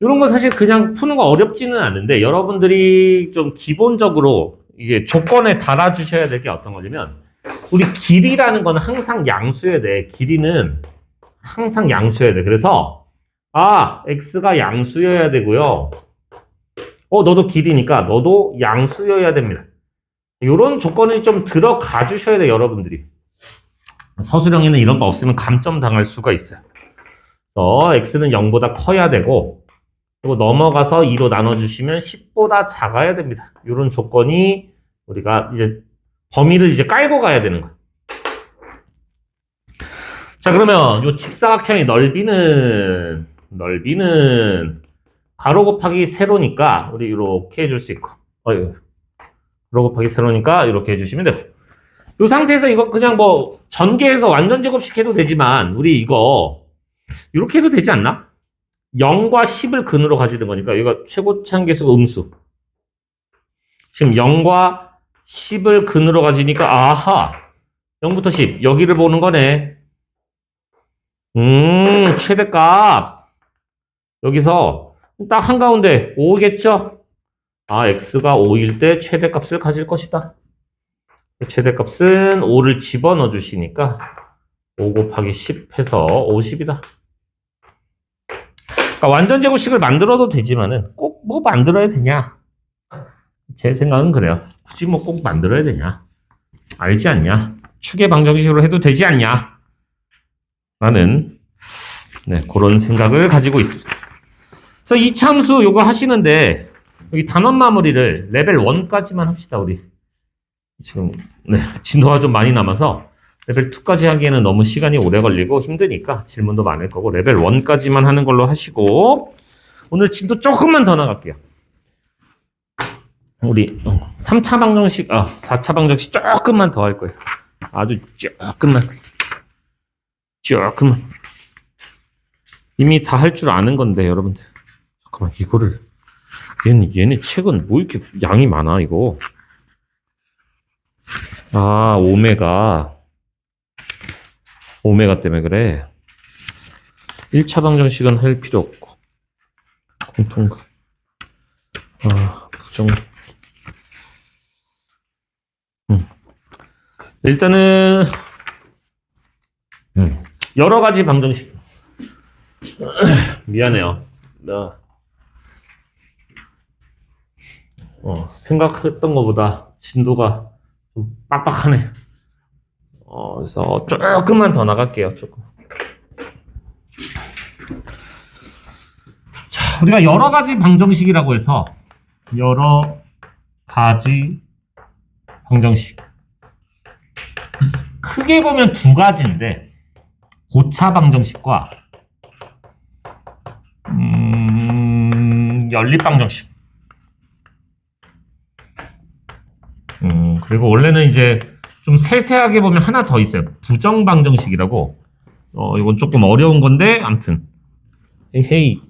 이런 거 사실 그냥 푸는 거 어렵지는 않은데 여러분들이 좀 기본적으로 이게 조건에 달아주셔야 될 게 어떤 거냐면, 우리 길이라는 건 항상 양수여야 돼. 길이는 항상 양수여야 돼. 그래서, x가 양수여야 되고요. 너도 길이니까 너도 양수여야 됩니다. 이런 조건이 좀 들어가 주셔야 돼요, 여러분들이. 서술형에는 이런 거 없으면 감점 당할 수가 있어요. 그래서 x는 0보다 커야 되고, 그리고 넘어가서 2로 나눠주시면 10보다 작아야 됩니다. 이런 조건이 우리가 이제 범위를 이제 깔고 가야 되는 거예요. 자, 그러면 이 직사각형의 넓이는 가로 곱하기 세로니까 우리 이렇게 해줄 수 있고, 가로 곱하기 세로니까 이렇게 해주시면 되고, 이 상태에서 이거 그냥 뭐 전개해서 완전 제곱식 해도 되지만 우리 이거 이렇게 해도 되지 않나? 0과 10을 근으로 가지는 거니까 이거 최고차항계수가 음수. 지금 0과 10을 근으로 가지니까 0부터 10 여기를 보는 거네. 최대값 여기서 딱 한가운데 5겠죠? x가 5일 때 최대값을 가질 것이다. 최대값은 5를 집어넣어 주시니까 5 곱하기 10 해서 50이다. 그러니까 완전 제곱식을 만들어도 되지만은 꼭 뭐 만들어야 되냐? 제 생각은 그래요. 굳이 뭐 꼭 만들어야 되냐? 알지 않냐? 축의 방정식으로 해도 되지 않냐? 나는 그런 생각을 가지고 있습니다. 그래서 이 참수 요거 하시는데 여기 단원 마무리를 레벨 1까지만 합시다. 우리 지금 진도가 좀 많이 남아서 레벨 2까지 하기에는 너무 시간이 오래 걸리고 힘드니까 질문도 많을 거고 레벨 1까지만 하는 걸로 하시고, 오늘 진도 조금만 더 나갈게요. 우리 3차 방정식, 4차 방정식 조금만 더 할 거예요. 아주 조금만. 이미 다 할 줄 아는 건데 여러분들. 잠깐만, 이거를 얘네 책은 뭐 이렇게 양이 많아 이거. 오메가 때문에 그래. 1차 방정식은 할 필요 없고. 공통각. 부정. 일단은, 여러 가지 방정식. 미안해요. 생각했던 것보다 진도가 좀 빡빡하네. 그래서 조금만 더 나갈게요. 조금. 자, 우리가 여러 가지 방정식이라고 해서 여러 가지 방정식. 크게 보면 두 가지인데 고차 방정식과 연립 방정식. 그리고 원래는 이제 좀 세세하게 보면 하나 더 있어요. 부정 방정식이라고. 이건 조금 어려운 건데 아무튼 헤이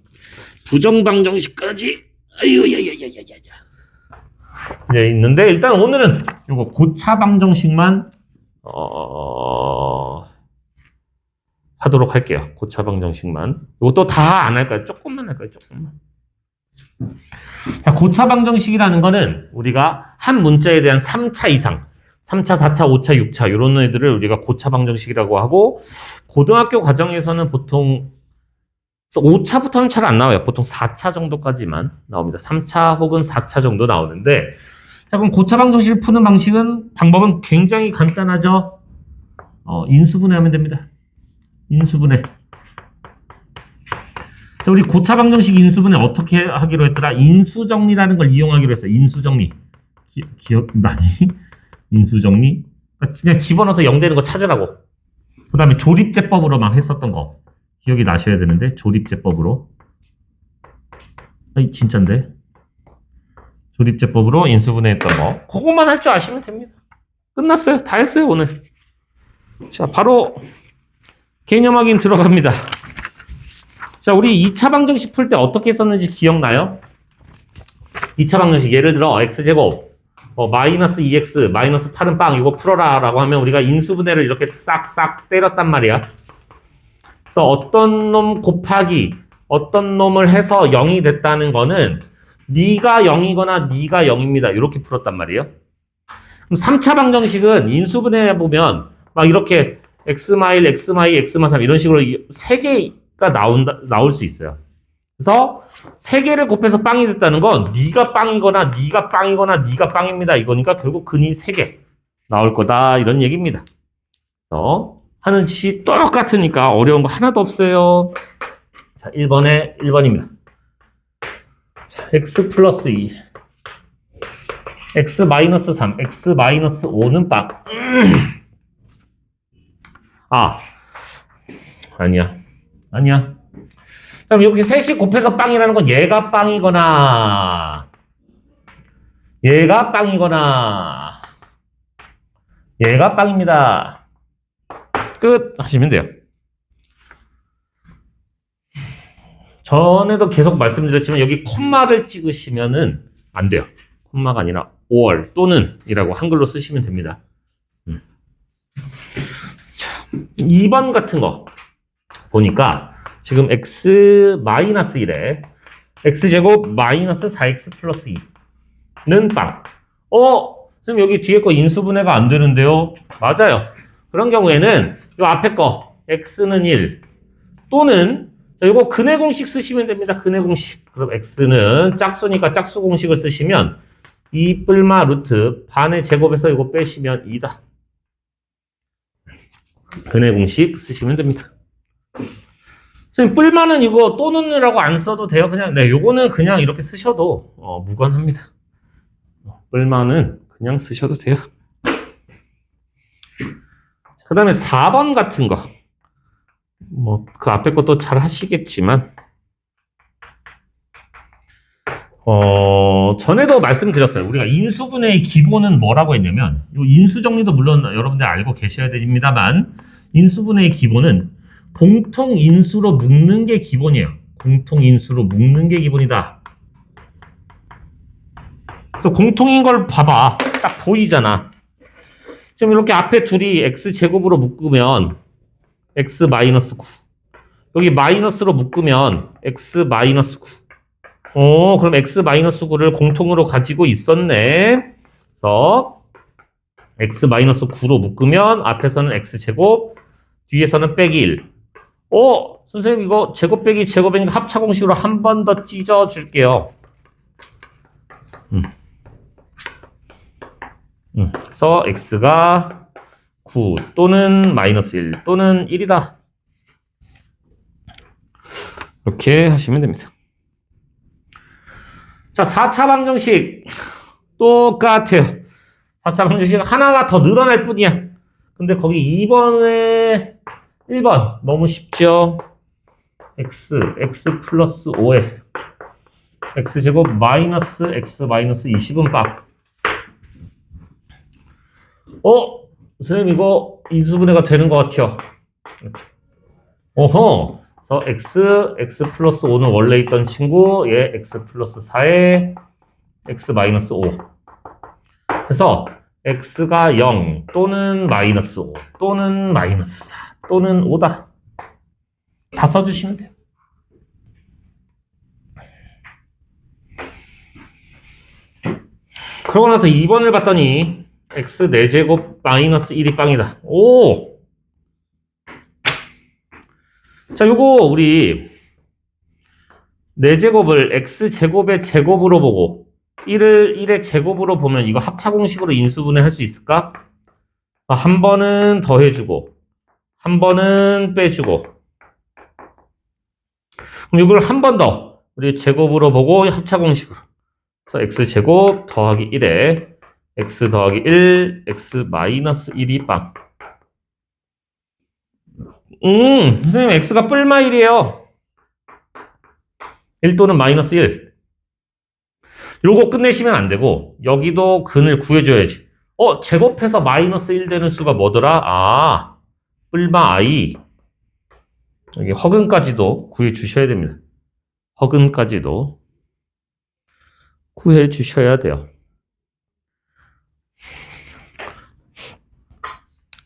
부정 방정식까지 있는데, 일단 오늘은 이거 고차 방정식만 하도록 할게요. 고차 방정식만. 이것도 다 안 할까요? 조금만 할까요? 조금만. 자, 고차 방정식이라는 거는 우리가 한 문자에 대한 3차 이상, 3차, 4차, 5차, 6차 이런 애들을 우리가 고차 방정식이라고 하고, 고등학교 과정에서는 보통 5차부터는 잘 안 나와요. 보통 4차 정도까지만 나옵니다. 3차 혹은 4차 정도 나오는데, 자, 그럼 고차 방정식을 푸는 방법은 굉장히 간단하죠. 인수분해하면 됩니다. 인수분해. 자, 우리 고차 방정식 인수분해 어떻게 하기로 했더라? 인수정리라는 걸 이용하기로 했어요. 인수정리. 기억나니? 인수정리. 그냥 집어넣어서 0 되는 거 찾으라고. 그 다음에 조립제법으로 막 했었던 거. 기억이 나셔야 되는데, 조립제법으로. 진짠데? 조립제법으로 인수분해 했던 거. 그것만 할 줄 아시면 됩니다. 끝났어요. 다 했어요, 오늘. 자, 바로 개념 확인 들어갑니다. 자, 우리 2차 방정식 풀 때 어떻게 했었는지 기억나요? 2차 방정식, 예를 들어 x제곱 마이너스 2x 마이너스 8은 빵 이거 풀어라 라고 하면 우리가 인수분해를 이렇게 싹싹 때렸단 말이야. 그래서 어떤 놈 곱하기 어떤 놈을 해서 0이 됐다는 거는 네가 0이거나 네가 0입니다. 이렇게 풀었단 말이에요. 그럼 3차 방정식은 인수분해 보면 막 이렇게 x마일, x마이, x마3 이런 식으로 3개가 나올 수 있어요. 그래서 3개를 곱해서 빵이 됐다는 건 네가 빵이거나 네가 빵이거나 네가 빵입니다. 이거니까 결국 근이 3개 나올 거다 이런 얘기입니다. 그래서 하는 짓이 똑같으니까 어려운 거 하나도 없어요. 자, 1번입니다. 자, x 플러스 2 x 마이너스 3 x 마이너스 5는 빵. 아니야. 그럼 여기 셋이 곱해서 빵이라는 건 얘가 빵이거나 얘가 빵입니다. 끝 하시면 돼요. 전에도 계속 말씀드렸지만 여기 콤마를 찍으시면은 안 돼요. 콤마가 아니라 or 또는 이라고 한글로 쓰시면 됩니다. 자, 2번 같은 거 보니까 지금 x-1에 x제곱 마이너스 4x 플러스 2는 빵. 선생님 여기 뒤에 거 인수분해가 안 되는데요? 맞아요. 그런 경우에는 이 앞에 거 x는 1 또는 이거 근해 공식 쓰시면 됩니다. 근해 공식. 그럼 x는 짝수니까 짝수 공식을 쓰시면 2 뿔마 루트 반의 제곱에서 이거 빼시면 2다. 근해 공식 쓰시면 됩니다. 선생님 뿔마는 이거 또는이라고 안 써도 돼요. 그냥 요거는 그냥 이렇게 쓰셔도 무관합니다. 뿔마는 그냥 쓰셔도 돼요. 그 다음에 4번 같은 거. 그 앞에 것도 잘 하시겠지만, 전에도 말씀드렸어요. 우리가 인수분해의 기본은 뭐라고 했냐면, 요 인수정리도 물론 여러분들 알고 계셔야 됩니다만, 인수분해의 기본은 공통인수로 묶는 게 기본이에요. 공통인수로 묶는 게 기본이다. 그래서 공통인 걸 봐봐. 딱 보이잖아. 지금 이렇게 앞에 둘이 x제곱으로 묶으면 x 마이너스 9. 여기 마이너스로 묶으면 x 마이너스 9. 그럼 x 마이너스 9를 공통으로 가지고 있었네. 그래서 x 마이너스 9로 묶으면 앞에서는 x제곱, 뒤에서는 빼기 1. 선생님 이거 제곱 빼기 제곱이니까 합차 공식으로 한 번 더 찢어 줄게요. 그래서 x가 9 또는 마이너스 1 또는 1이다. 이렇게 하시면 됩니다. 자, 4차 방정식 똑같아요. 4차 방정식 하나가 더 늘어날 뿐이야. 근데 거기 2번에 1번 너무 쉽죠? x 플러스 5에 x제곱 마이너스 x 마이너스 20은 빵. 선생님 이거 인수분해가 되는 것 같아요. 그래서 x 플러스 5는 원래 있던 친구, 얘 x 플러스 4에 x 마이너스 5. 그래서 x가 0 또는 마이너스 5 또는 마이너스 4 또는 5다. 다 써주시면 돼요. 그러고 나서 2번을 봤더니 x 4제곱 마이너스 1이 빵이다. 자, 요거 우리 4제곱을 x제곱의 제곱으로 보고 1을 1의 제곱으로 보면 이거 합차 공식으로 인수분해 할 수 있을까? 한 번은 더해주고 한 번은 빼주고, 그럼 이걸 한 번 더 우리 제곱으로 보고 합차 공식으로. 그래서 x제곱 더하기 1에 x 더하기 1, x 마이너스 1이 빵. 선생님 x가 뿔마 1이에요. 1 또는 마이너스 1. 요거 끝내시면 안 되고 여기도 근을 구해줘야지. 제곱해서 마이너스 1 되는 수가 뭐더라? 뿔마 i. 여기 허근까지도 구해주셔야 됩니다. 허근까지도 구해주셔야 돼요.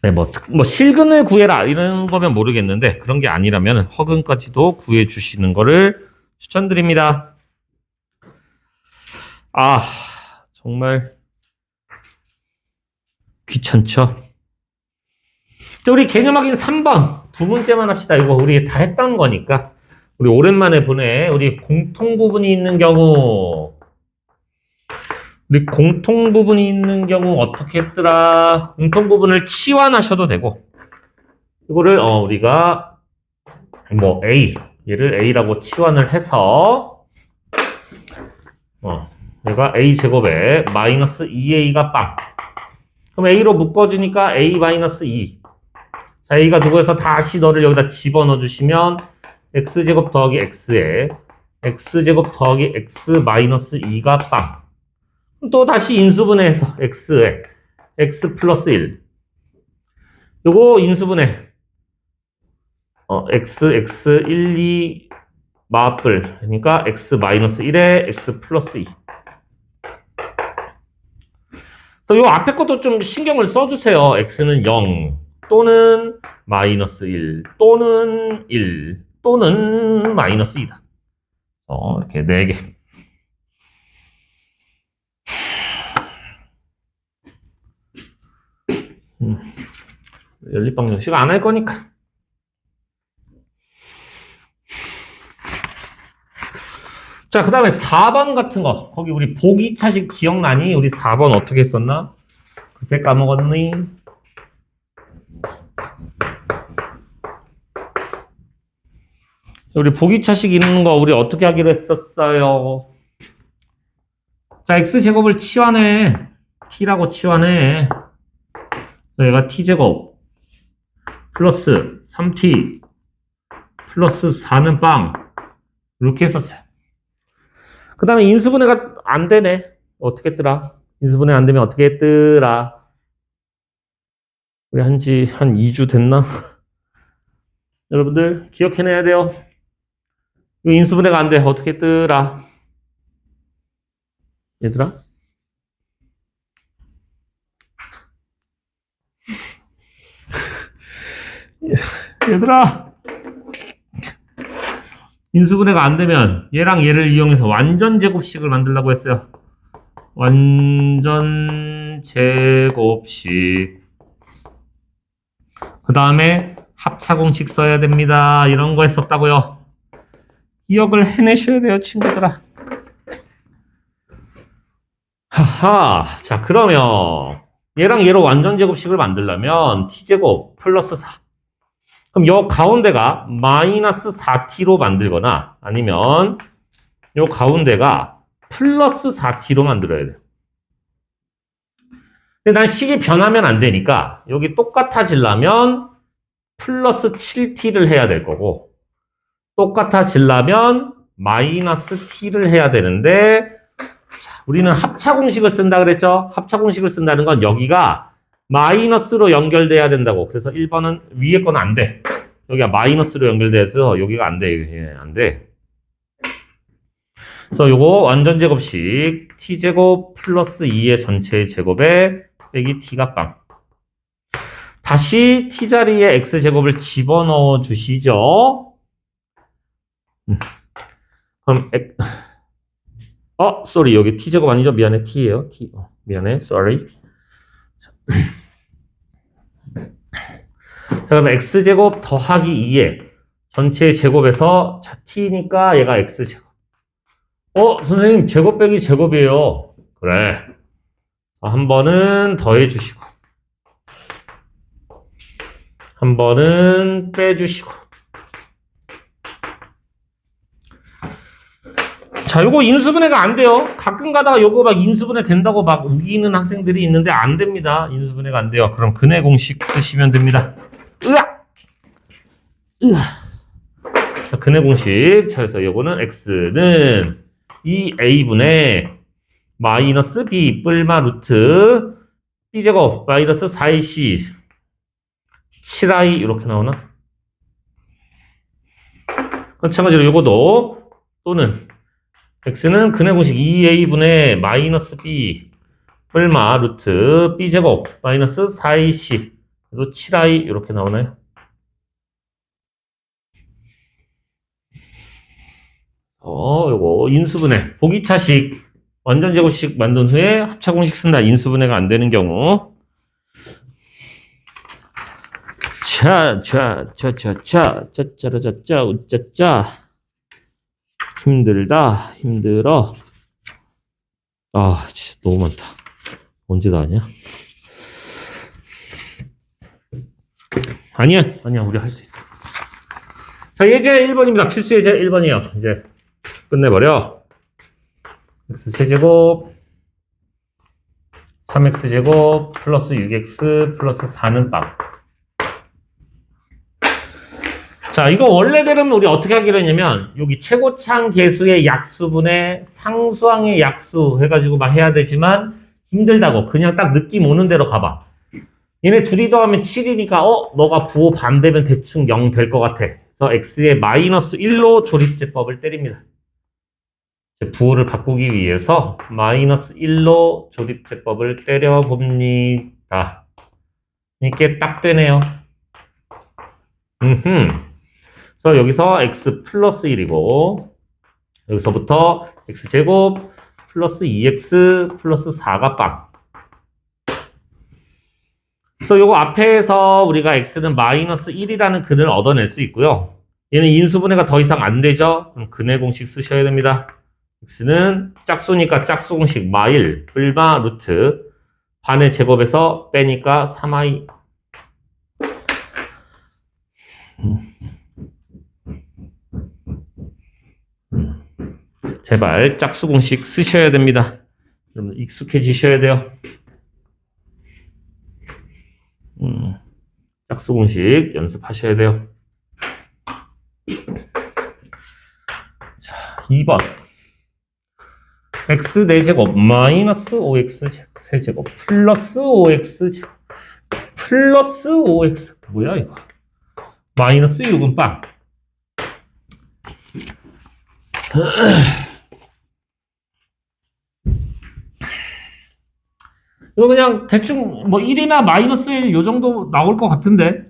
네, 뭐 실근을 구해라 이런 거면 모르겠는데 그런 게 아니라면 허근까지도 구해주시는 거를 추천드립니다. 정말 귀찮죠? 자, 우리 개념 확인 3번. 두 문제만 합시다. 이거 우리 다 했던 거니까. 우리 오랜만에 보네. 우리 공통 부분이 있는 경우. 우리 공통 부분이 있는 경우 어떻게 했더라? 공통 부분을 치환하셔도 되고. 이거를, 우리가, 얘를 A라고 치환을 해서, 얘가 A제곱에 마이너스 2A가 빵. 그럼 A로 묶어주니까 A 마이너스 2. 자, A가 누구에서 다시 너를 여기다 집어넣어 주시면 X제곱 더하기 X에 X제곱 더하기 X 마이너스 2가 빵. 또 다시 인수분해해서 X에 X 플러스 1. 요거 인수분해. X 1, 2 마플. 그러니까 X 마이너스 1에 X 플러스 2. 그래서 요 앞에 것도 좀 신경을 써주세요. X는 0 또는 마이너스 1 또는 1 또는 마이너스 2다. 이렇게 4개. 연립방정식 안 할 거니까. 자, 그 다음에 4번 같은 거. 거기 우리 보기차식 기억나니? 우리 4번 어떻게 했었나? 그새 까먹었니? 우리 보기차식 있는 거 우리 어떻게 하기로 했었어요? 자, x제곱을 치환해. t라고 치환해. 얘가 t제곱 플러스 3t 플러스 4는 빵. 이렇게 했었어요. 그 다음에 인수분해가 안 되네. 어떻게 했더라? 인수분해 안 되면 어떻게 했더라? 우리 한 2주 됐나? 여러분들 기억해내야 돼요. 이거 인수분해가 안 돼. 어떻게 했더라? 얘들아? 얘들아! 인수분해가 안 되면 얘랑 얘를 이용해서 완전 제곱식을 만들려고 했어요. 완전 제곱식. 그 다음에 합차공식 써야 됩니다. 이런 거 했었다고요. 기억을 해내셔야 돼요, 친구들아. 하하. 자, 그러면 얘랑 얘로 완전 제곱식을 만들려면 t제곱 플러스 4. 그럼 요 가운데가 마이너스 4t로 만들거나 아니면 요 가운데가 플러스 4t로 만들어야 돼요. 근데 난 식이 변하면 안 되니까 여기 똑같아지려면 플러스 7t를 해야 될 거고 똑같아지려면 마이너스 t를 해야 되는데 자, 우리는 합차공식을 쓴다 그랬죠? 합차공식을 쓴다는 건 여기가 마이너스로 연결돼야 된다고. 그래서 1번은 위에 건 안 돼. 여기가 마이너스로 연결돼서 여기가 안 돼. 예, 안 돼. 그래서 요거 완전 제곱식 t제곱 플러스 2의 전체의 제곱에 빼기 t가 빵. 다시 t 자리에 x제곱을 집어넣어 주시죠. 그럼 쏘리 여기 t제곱 아니죠? 미안해 t예요. t. 미안해. sorry. 자, 그럼 x제곱 더하기 2에 전체 제곱에서 자, t니까 얘가 x제곱. 선생님 제곱 빼기 제곱이에요. 그래. 한 번은 더해 주시고 한 번은 빼주시고. 자, 요거 인수분해가 안 돼요. 가끔 가다가 요거 막 인수분해 된다고 막 우기는 학생들이 있는데 안 됩니다. 인수분해가 안 돼요. 그럼 근해 공식 쓰시면 됩니다. 자, 근해 공식. 자, 그래서 요거는 x는 2a분의 마이너스 b 뿔마 루트 b제곱 마이너스 4ac 7i 이렇게 나오나? 마찬가지로 요거도 또는 x는 근해 공식 2a분의 마이너스 b 뿔마 루트 b제곱 마이너스 4ac 그래서 7i 이렇게 나오나요? 요거 인수분해 보기차식 완전 제곱식 만든 후에 합차공식 쓴다. 인수분해가 안 되는 경우. 짜짜라짜짜, 우짜짜. 힘들다, 힘들어. 아, 진짜 너무 많다. 언제 다 하냐? 아니야, 우리 할 수 있어. 자, 예제 1번입니다. 필수 예제 1번이에요. 이제 끝내버려. x 세제곱 3x제곱 플러스 6x 플러스 4는 빵. 자, 이거 원래대로는 우리 어떻게 하기로 했냐면 여기 최고차항 계수의 약수분의 상수항의 약수 해가지고 막 해야 되지만 힘들다고 그냥 딱 느낌 오는 대로 가봐. 얘네 둘이 더하면 7이니까 너가 부호 반 되면 대충 0 될 것 같아. 그래서 x의 마이너스 1로 조립제법을 때립니다. 부호를 바꾸기 위해서 마이너스 1로 조립제법을 때려봅니다. 이게 딱 되네요. 그래서 여기서 x 플러스 1이고 여기서부터 x제곱 플러스 2x 플러스 4가 빵. 그래서 요거 앞에서 우리가 x는 마이너스 1이라는 근을 얻어낼 수 있고요. 얘는 인수분해가 더 이상 안 되죠? 그럼 근의 공식 쓰셔야 됩니다. x는 짝수니까 짝수 공식 마일 뿔마 루트 반의 제곱에서 빼니까 3i. 제발 짝수 공식 쓰셔야 됩니다. 여러분 익숙해지셔야 돼요. 짝수 공식 연습하셔야 돼요. 자, 2번. x 4제곱 마이너스 5x 세제곱 플러스 5x 제곱 플러스 5x 뭐야 이거. 마이너스 6은 빵. 이거 그냥 대충 뭐 1이나 마이너스 1 요 정도 나올 것 같은데.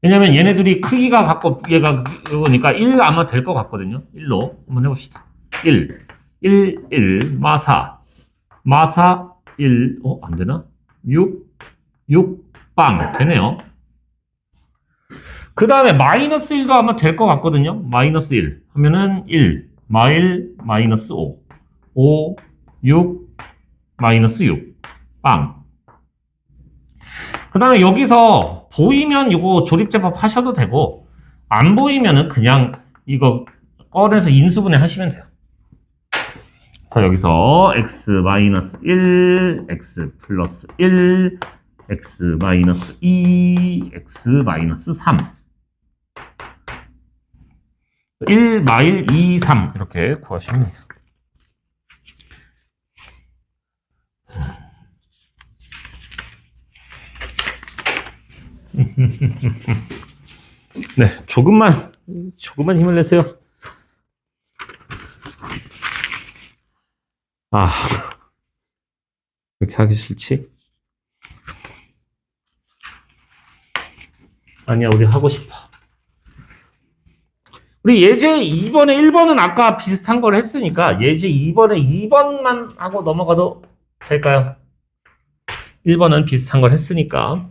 왜냐면 얘네들이 크기가 같고 얘가 이거니까 1 아마 될 것 같거든요. 1로 한번 해봅시다. 1, 1, 마사 1, 안 되나? 6, 빵 되네요. 그 다음에 마이너스 1도 아마 될 것 같거든요. 마이너스 1 하면은 1, 마이너스 5, 5, 6, 마이너스 6, 빵. 그 다음에 여기서 보이면 이거 조립제법 하셔도 되고 안 보이면은 그냥 이거 꺼내서 인수분해 하시면 돼요. 그래서 여기서 x 마이너스 1, x 플러스 1, x 마이너스 2, x 마이너스 3 1 마일 2, 3 이렇게 구하시면 됩니다. 네, 조금만 힘을 내세요. 이렇게 하기 싫지? 아니야, 우리 하고 싶어. 우리 예제 2번에 1번은 아까 비슷한 걸 했으니까 예제 2번에 2번만 하고 넘어가도 될까요? 1번은 비슷한 걸 했으니까.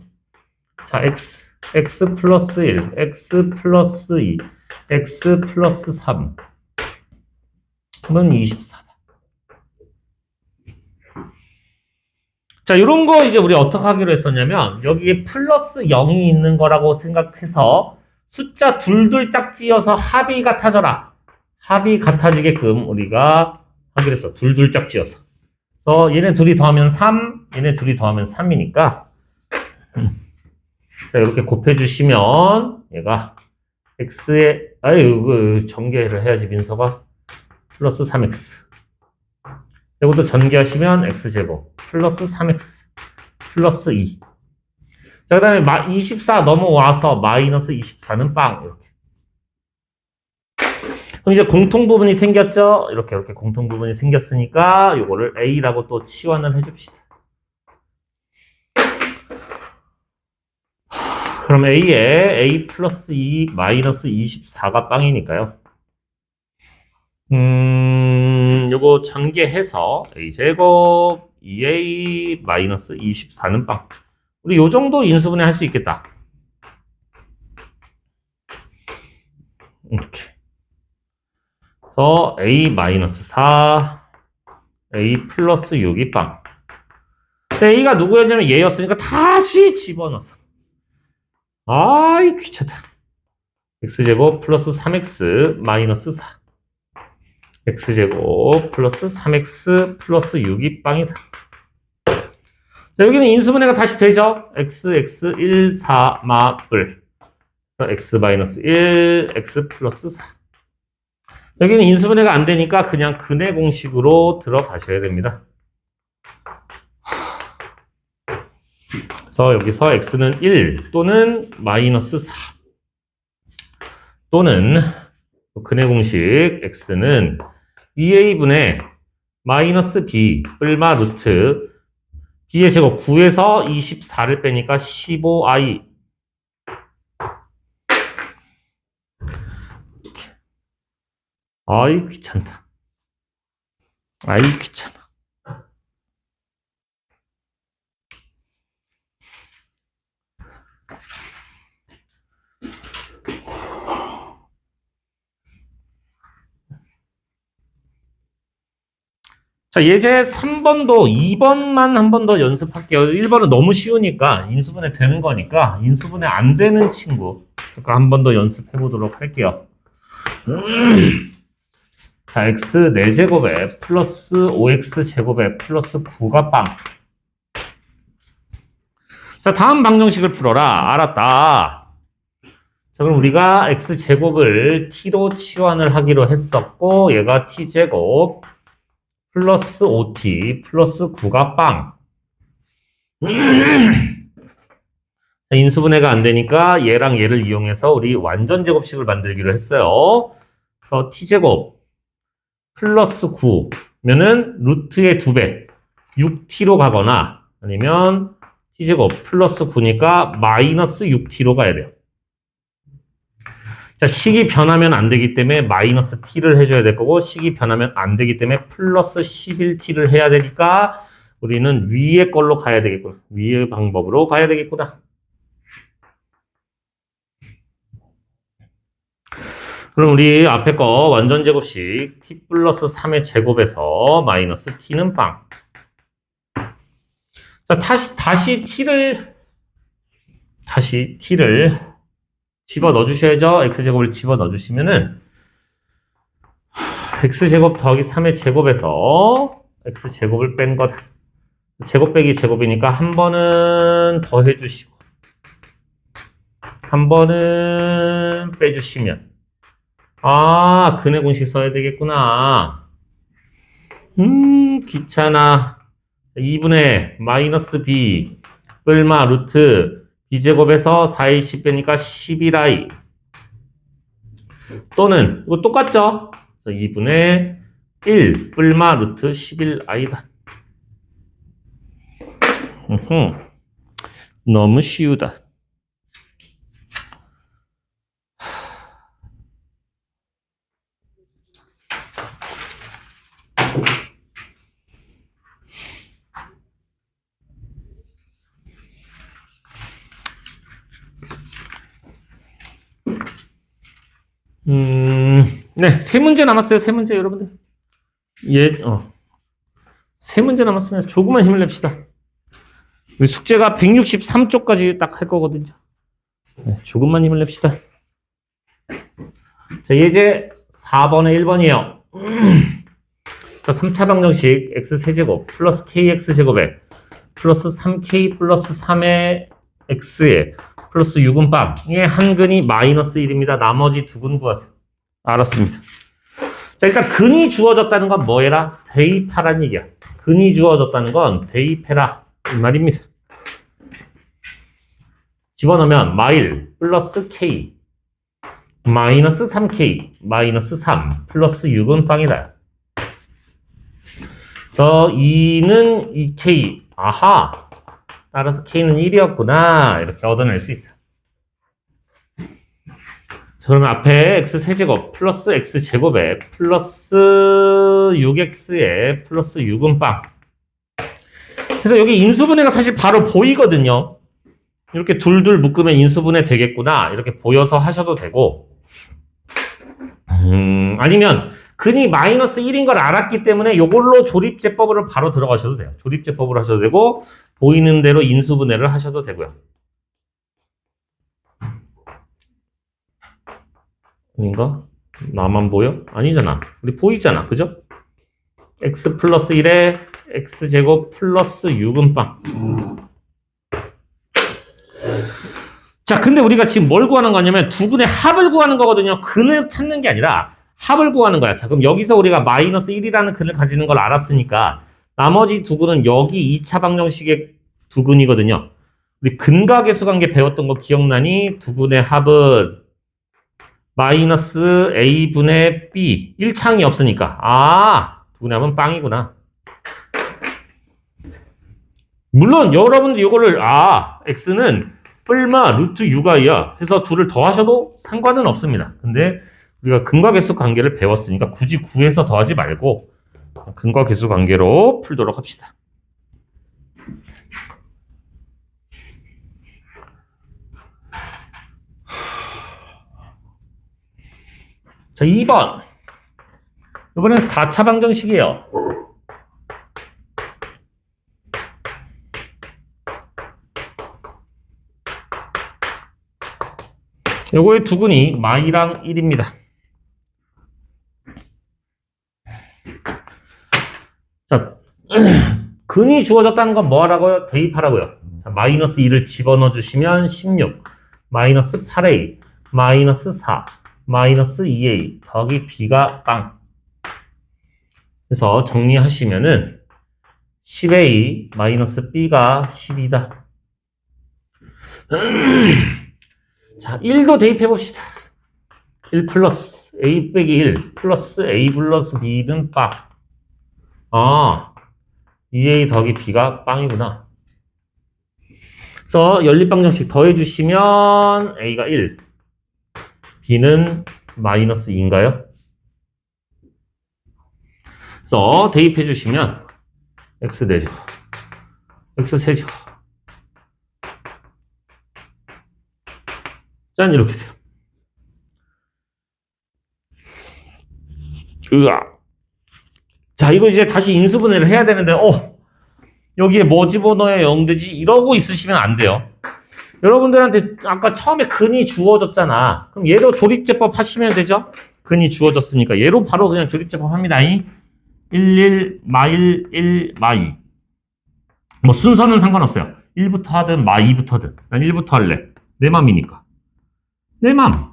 자, x 플러스 1, x 플러스 2, x 플러스 3은 24다. 자, 이런 거 이제 우리 어떻게 하기로 했었냐면 여기에 플러스 0이 있는 거라고 생각해서 숫자 둘둘 짝지어서 합이 같아져라. 합이 같아지게끔 우리가 하기로 했어. 둘둘 짝지어서. 그래서 얘네 둘이 더하면 3, 얘네 둘이 더하면 3이니까 자, 이렇게 곱해주시면 얘가 x에 전개를 해야지 민서가 플러스 3x 이것도 전개하시면 x제곱 플러스 3x 플러스 2. 자, 그 다음에 24 넘어와서 마이너스 24는 빵. 이렇게. 그럼 이제 공통부분이 생겼죠? 이렇게 공통부분이 생겼으니까 요거를 a라고 또 치환을 해줍시다. 그럼 a에 a 플러스 2 마이너스 24가 빵이니까요. 요거 전개해서 a제곱 2a 마이너스 24는 빵. 우리 요 정도 인수분해 할 수 있겠다. 이렇게. 그래서 A-4, A 플러스 6이 빵. A가 누구였냐면 얘였으니까 다시 집어넣어서. 아이, 귀찮다. x제곱 플러스 3x 마이너스 4. x제곱 플러스 3x 플러스 6이 빵이다. 자, 여기는 인수분해가 다시 되죠? x, 1, 4, 마블. x 마이너스 1, x 플러스 4. 여기는 인수분해가 안 되니까 그냥 근해 공식으로 들어가셔야 됩니다. 그래서 여기서 x는 1 또는 마이너스 4 또는 근해 공식 x는 2a분의 마이너스 b 뿔마 루트 b의 제곱 9에서 24를 빼니까 15i. 아이 귀찮다. 아이 귀찮아. 자, 예제 3번도 2번만 한 번 더 연습할게요. 1번은 너무 쉬우니까 인수분해 되는 거니까 인수분해 안 되는 친구 그러니까 한 번 더 연습해 보도록 할게요. 자, x 4제곱에 플러스 5x 제곱에 플러스 9가 빵. 자, 다음 방정식을 풀어라. 알았다. 자, 그럼 우리가 x 제곱을 t로 치환을 하기로 했었고 얘가 t제곱 플러스 5t 플러스 9가 빵. 인수분해가 안 되니까 얘랑 얘를 이용해서 우리 완전 제곱식을 만들기로 했어요. 그래서 t제곱 플러스 9면은 루트의 2배 6t로 가거나 아니면 t제곱 플러스 9니까 마이너스 6t로 가야 돼요. 자, 식이 변하면 안 되기 때문에 마이너스 t를 해줘야 될 거고 식이 변하면 안 되기 때문에 플러스 11t를 해야 되니까 우리는 위의 걸로 가야 되겠구나. 위의 방법으로 가야 되겠구나. 그럼 우리 앞에 거 완전 제곱식 t 플러스 3의 제곱에서 마이너스 t는 빵. 자, 다시 t를 집어 넣어주셔야죠. x제곱을 집어 넣어주시면은 x제곱 더하기 3의 제곱에서 x제곱을 뺀 거다. 제곱 빼기 제곱이니까 한 번은 더해주시고 한 번은 빼주시면 아, 근해 공식 써야 되겠구나. 귀찮아. 2분의 마이너스 b 뿔마 루트 b제곱에서 4ac 빼니까 11i 또는 이거 똑같죠? 2분의 1 뿔마 루트 11i다. 너무 쉬우다. 네, 세 문제 남았어요. 세 문제 여러분들. 세 문제 남았으면 조금만 힘을 냅시다. 우리 숙제가 163쪽까지 딱 할 거거든요. 네, 조금만 힘을 냅시다. 자, 예제 4번에 1번이에요. 자, 3차 방정식 x 세제곱 플러스 kx 제곱에 플러스 3k 플러스 3의 x에 플러스 6은 빵. 의 한 근이 마이너스 1입니다. 나머지 두 근 구하세요. 알았습니다. 자, 일단 근이 주어졌다는 건 뭐해라? 대입하란 얘기야. 근이 주어졌다는 건 대입해라. 이 말입니다. 집어넣으면 마일 플러스 k 마이너스 3k 마이너스 3 플러스 6은 빵이다. 그래서 2는 2k. 아하. 따라서 k는 1이었구나. 이렇게 얻어낼 수 있어요. 자, 그러면 앞에 x 세제곱 플러스 x 제곱에 플러스 6x에 플러스 6은 빵. 그래서 여기 인수분해가 사실 바로 보이거든요. 이렇게 둘둘 묶으면 인수분해 되겠구나. 이렇게 보여서 하셔도 되고, 아니면 근이 마이너스 1인 걸 알았기 때문에 이걸로 조립제법으로 바로 들어가셔도 돼요. 조립제법으로 하셔도 되고, 보이는 대로 인수분해를 하셔도 되고요. 아닌가? 나만 보여? 아니잖아. 우리 보이잖아. 그죠? x 플러스 1에 x제곱 플러스 6은 빵. 자, 근데 우리가 지금 뭘 구하는 거냐면 두 근의 합을 구하는 거거든요. 근을 찾는 게 아니라 합을 구하는 거야. 자, 그럼 여기서 우리가 마이너스 1이라는 근을 가지는 걸 알았으니까 나머지 두 근은 여기 2차 방정식의 두 근이거든요. 우리 근과 계수 관계 배웠던 거 기억나니? 두 근의 합은 마이너스 a분의 b. 1창이 없으니까. 아, 두 근의 합은 빵이구나. 물론 여러분들 이거를 x는 뿔마 루트 u가이야 해서 둘을 더하셔도 상관은 없습니다. 근데 우리가 근과 계수 관계를 배웠으니까 굳이 구해서 더하지 말고 근과 계수 관계로 풀도록 합시다. 자, 2번. 이번엔 4차 방정식이에요. 요거의 두근이 마이랑 1입니다. 자, 근이 주어졌다는 건 뭐 하라고요? 대입하라고요. 자, 마이너스 2를 집어넣어 주시면 16, 마이너스 8a, 마이너스 4, 마이너스 2a, 더하기 b가 빵. 그래서 정리하시면은 10a 마이너스 b가 12다. 자, 1도 대입해 봅시다. 1 플러스 a 빼기 1 플러스 a 플러스 b는 빵. 2a 더하기 b가 빵이구나. 그래서 연립방정식 더해주시면 a가 1, b는 마이너스 2인가요? 그래서 대입해주시면 x 4제곱, x 세제곱. 짠, 이렇게 돼요. 자, 이거 이제 다시 인수분해를 해야 되는데, 여기에 뭐 집어넣어야 0되지? 이러고 있으시면 안 돼요. 여러분들한테 아까 처음에 근이 주어졌잖아. 그럼 얘로 조립제법 하시면 되죠? 근이 주어졌으니까. 얘로 바로 그냥 조립제법 합니다. 1, 1, 마일, 1, 마이. 뭐 순서는 상관없어요. 1부터 하든, 마 2부터 하든. 난 1부터 할래. 내 맘이니까. 내 맘.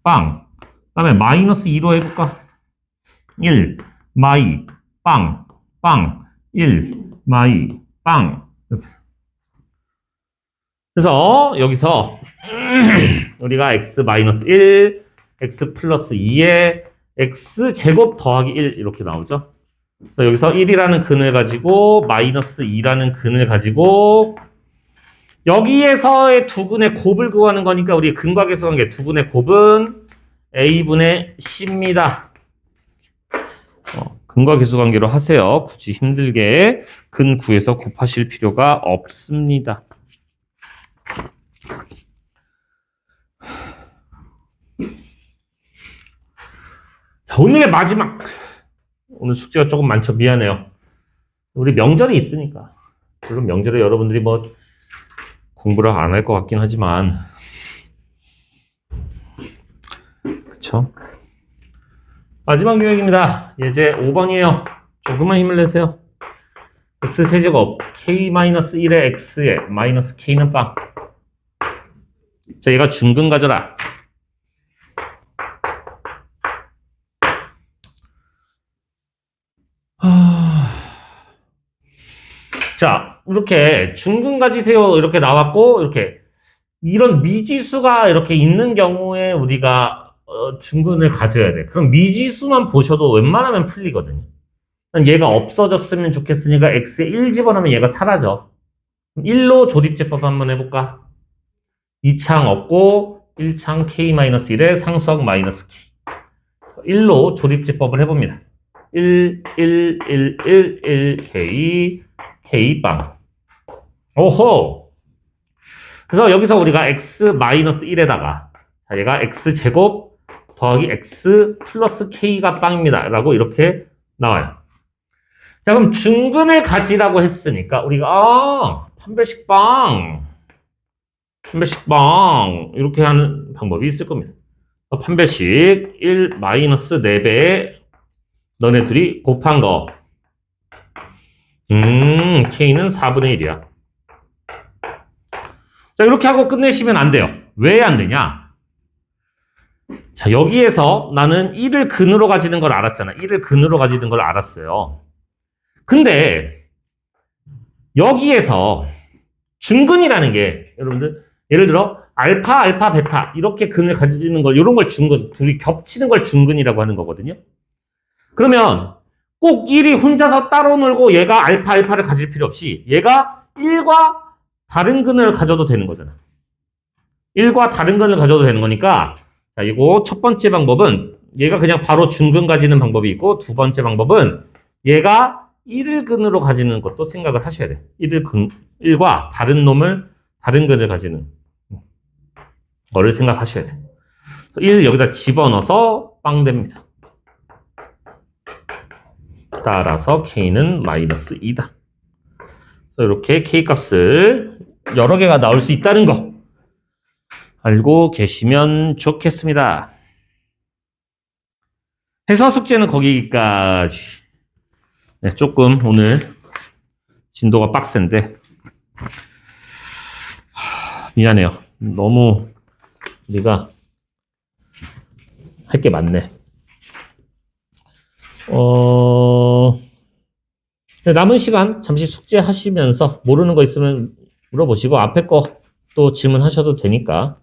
빵. 그 다음에 마이너스 2로 해볼까? 1, 마이, 빵, 빵, 1, 마이, 빵. 그래서 여기서 우리가 x 마이너스 1, x 플러스 2에 x 제곱 더하기 1 이렇게 나오죠. 그래서 여기서 1이라는 근을 가지고 마이너스 2라는 근을 가지고 여기에서의 두 근의 곱을 구하는 거니까 우리 근과 계수 관계 두 근의 곱은 a분의 c입니다. 근과 계수 관계로 하세요. 굳이 힘들게 근 구해서 곱하실 필요가 없습니다. 자, 오늘의 마지막. 오늘 숙제가 조금 많죠. 미안해요. 우리 명절이 있으니까. 물론 명절에 여러분들이 뭐 공부를 안 할 것 같긴 하지만 그쵸? 마지막 유형입니다. 예제 5번이에요. 조금만 힘을 내세요. x 세제곱 k-1의 x에 마이너스 k는 빵. 자, 얘가 중근 가져라. 자, 이렇게 중근 가지세요 이렇게 나왔고, 이렇게 이런 미지수가 이렇게 있는 경우에 우리가 중근을 가져야 돼. 그럼 미지수만 보셔도 웬만하면 풀리거든요. 얘가 없어졌으면 좋겠으니까 x에 1 집어넣으면 얘가 사라져. 1로 조립제법 한번 해볼까? 2창 없고 1창 k-1에 상수항 마이너스 k. 1로 조립제법을 해봅니다. 1, 1, 1, 1, 1, k, K빵. 오호! 그래서 여기서 우리가 x-1에다가 자, 얘가 x제곱 더하기 x 플러스 k가 빵입니다. 라고 이렇게 나와요. 자, 그럼 중근을 가지라고 했으니까 우리가 판별식빵 이렇게 하는 방법이 있을 겁니다. 판별식 1 마이너스 4배에 너네 둘이 곱한 거. k는 4분의 1이야. 자, 이렇게 하고 끝내시면 안 돼요. 왜 안 되냐? 자, 여기에서 나는 1을 근으로 가지는 걸 알았잖아. 1을 근으로 가지는 걸 알았어요. 근데 여기에서 중근이라는 게 여러분들 예를 들어 알파, 알파, 베타 이렇게 근을 가지는 걸 이런 걸 중근, 둘이 겹치는 걸 중근이라고 하는 거거든요. 그러면 꼭 1이 혼자서 따로 놀고 얘가 알파, 알파를 가질 필요 없이 얘가 1과 다른 근을 가져도 되는 거잖아. 1과 다른 근을 가져도 되는 거니까 자, 이거 첫 번째 방법은 얘가 그냥 바로 중근 가지는 방법이 있고 두 번째 방법은 얘가 1을 근으로 가지는 것도 생각을 하셔야 돼. 1과 다른 근을 가지는 거를 생각하셔야 돼. 1 여기다 집어넣어서 빵 됩니다. 따라서 k는 마이너스 2다. 그래서 이렇게 k 값을 여러 개가 나올 수 있다는 거 알고 계시면 좋겠습니다. 해서 숙제는 거기까지. 네, 조금 오늘 진도가 빡센데 미안해요. 너무 우리가 할 게 많네. 남은 시간 잠시 숙제하시면서 모르는 거 있으면 물어보시고 앞에 거 또 질문하셔도 되니까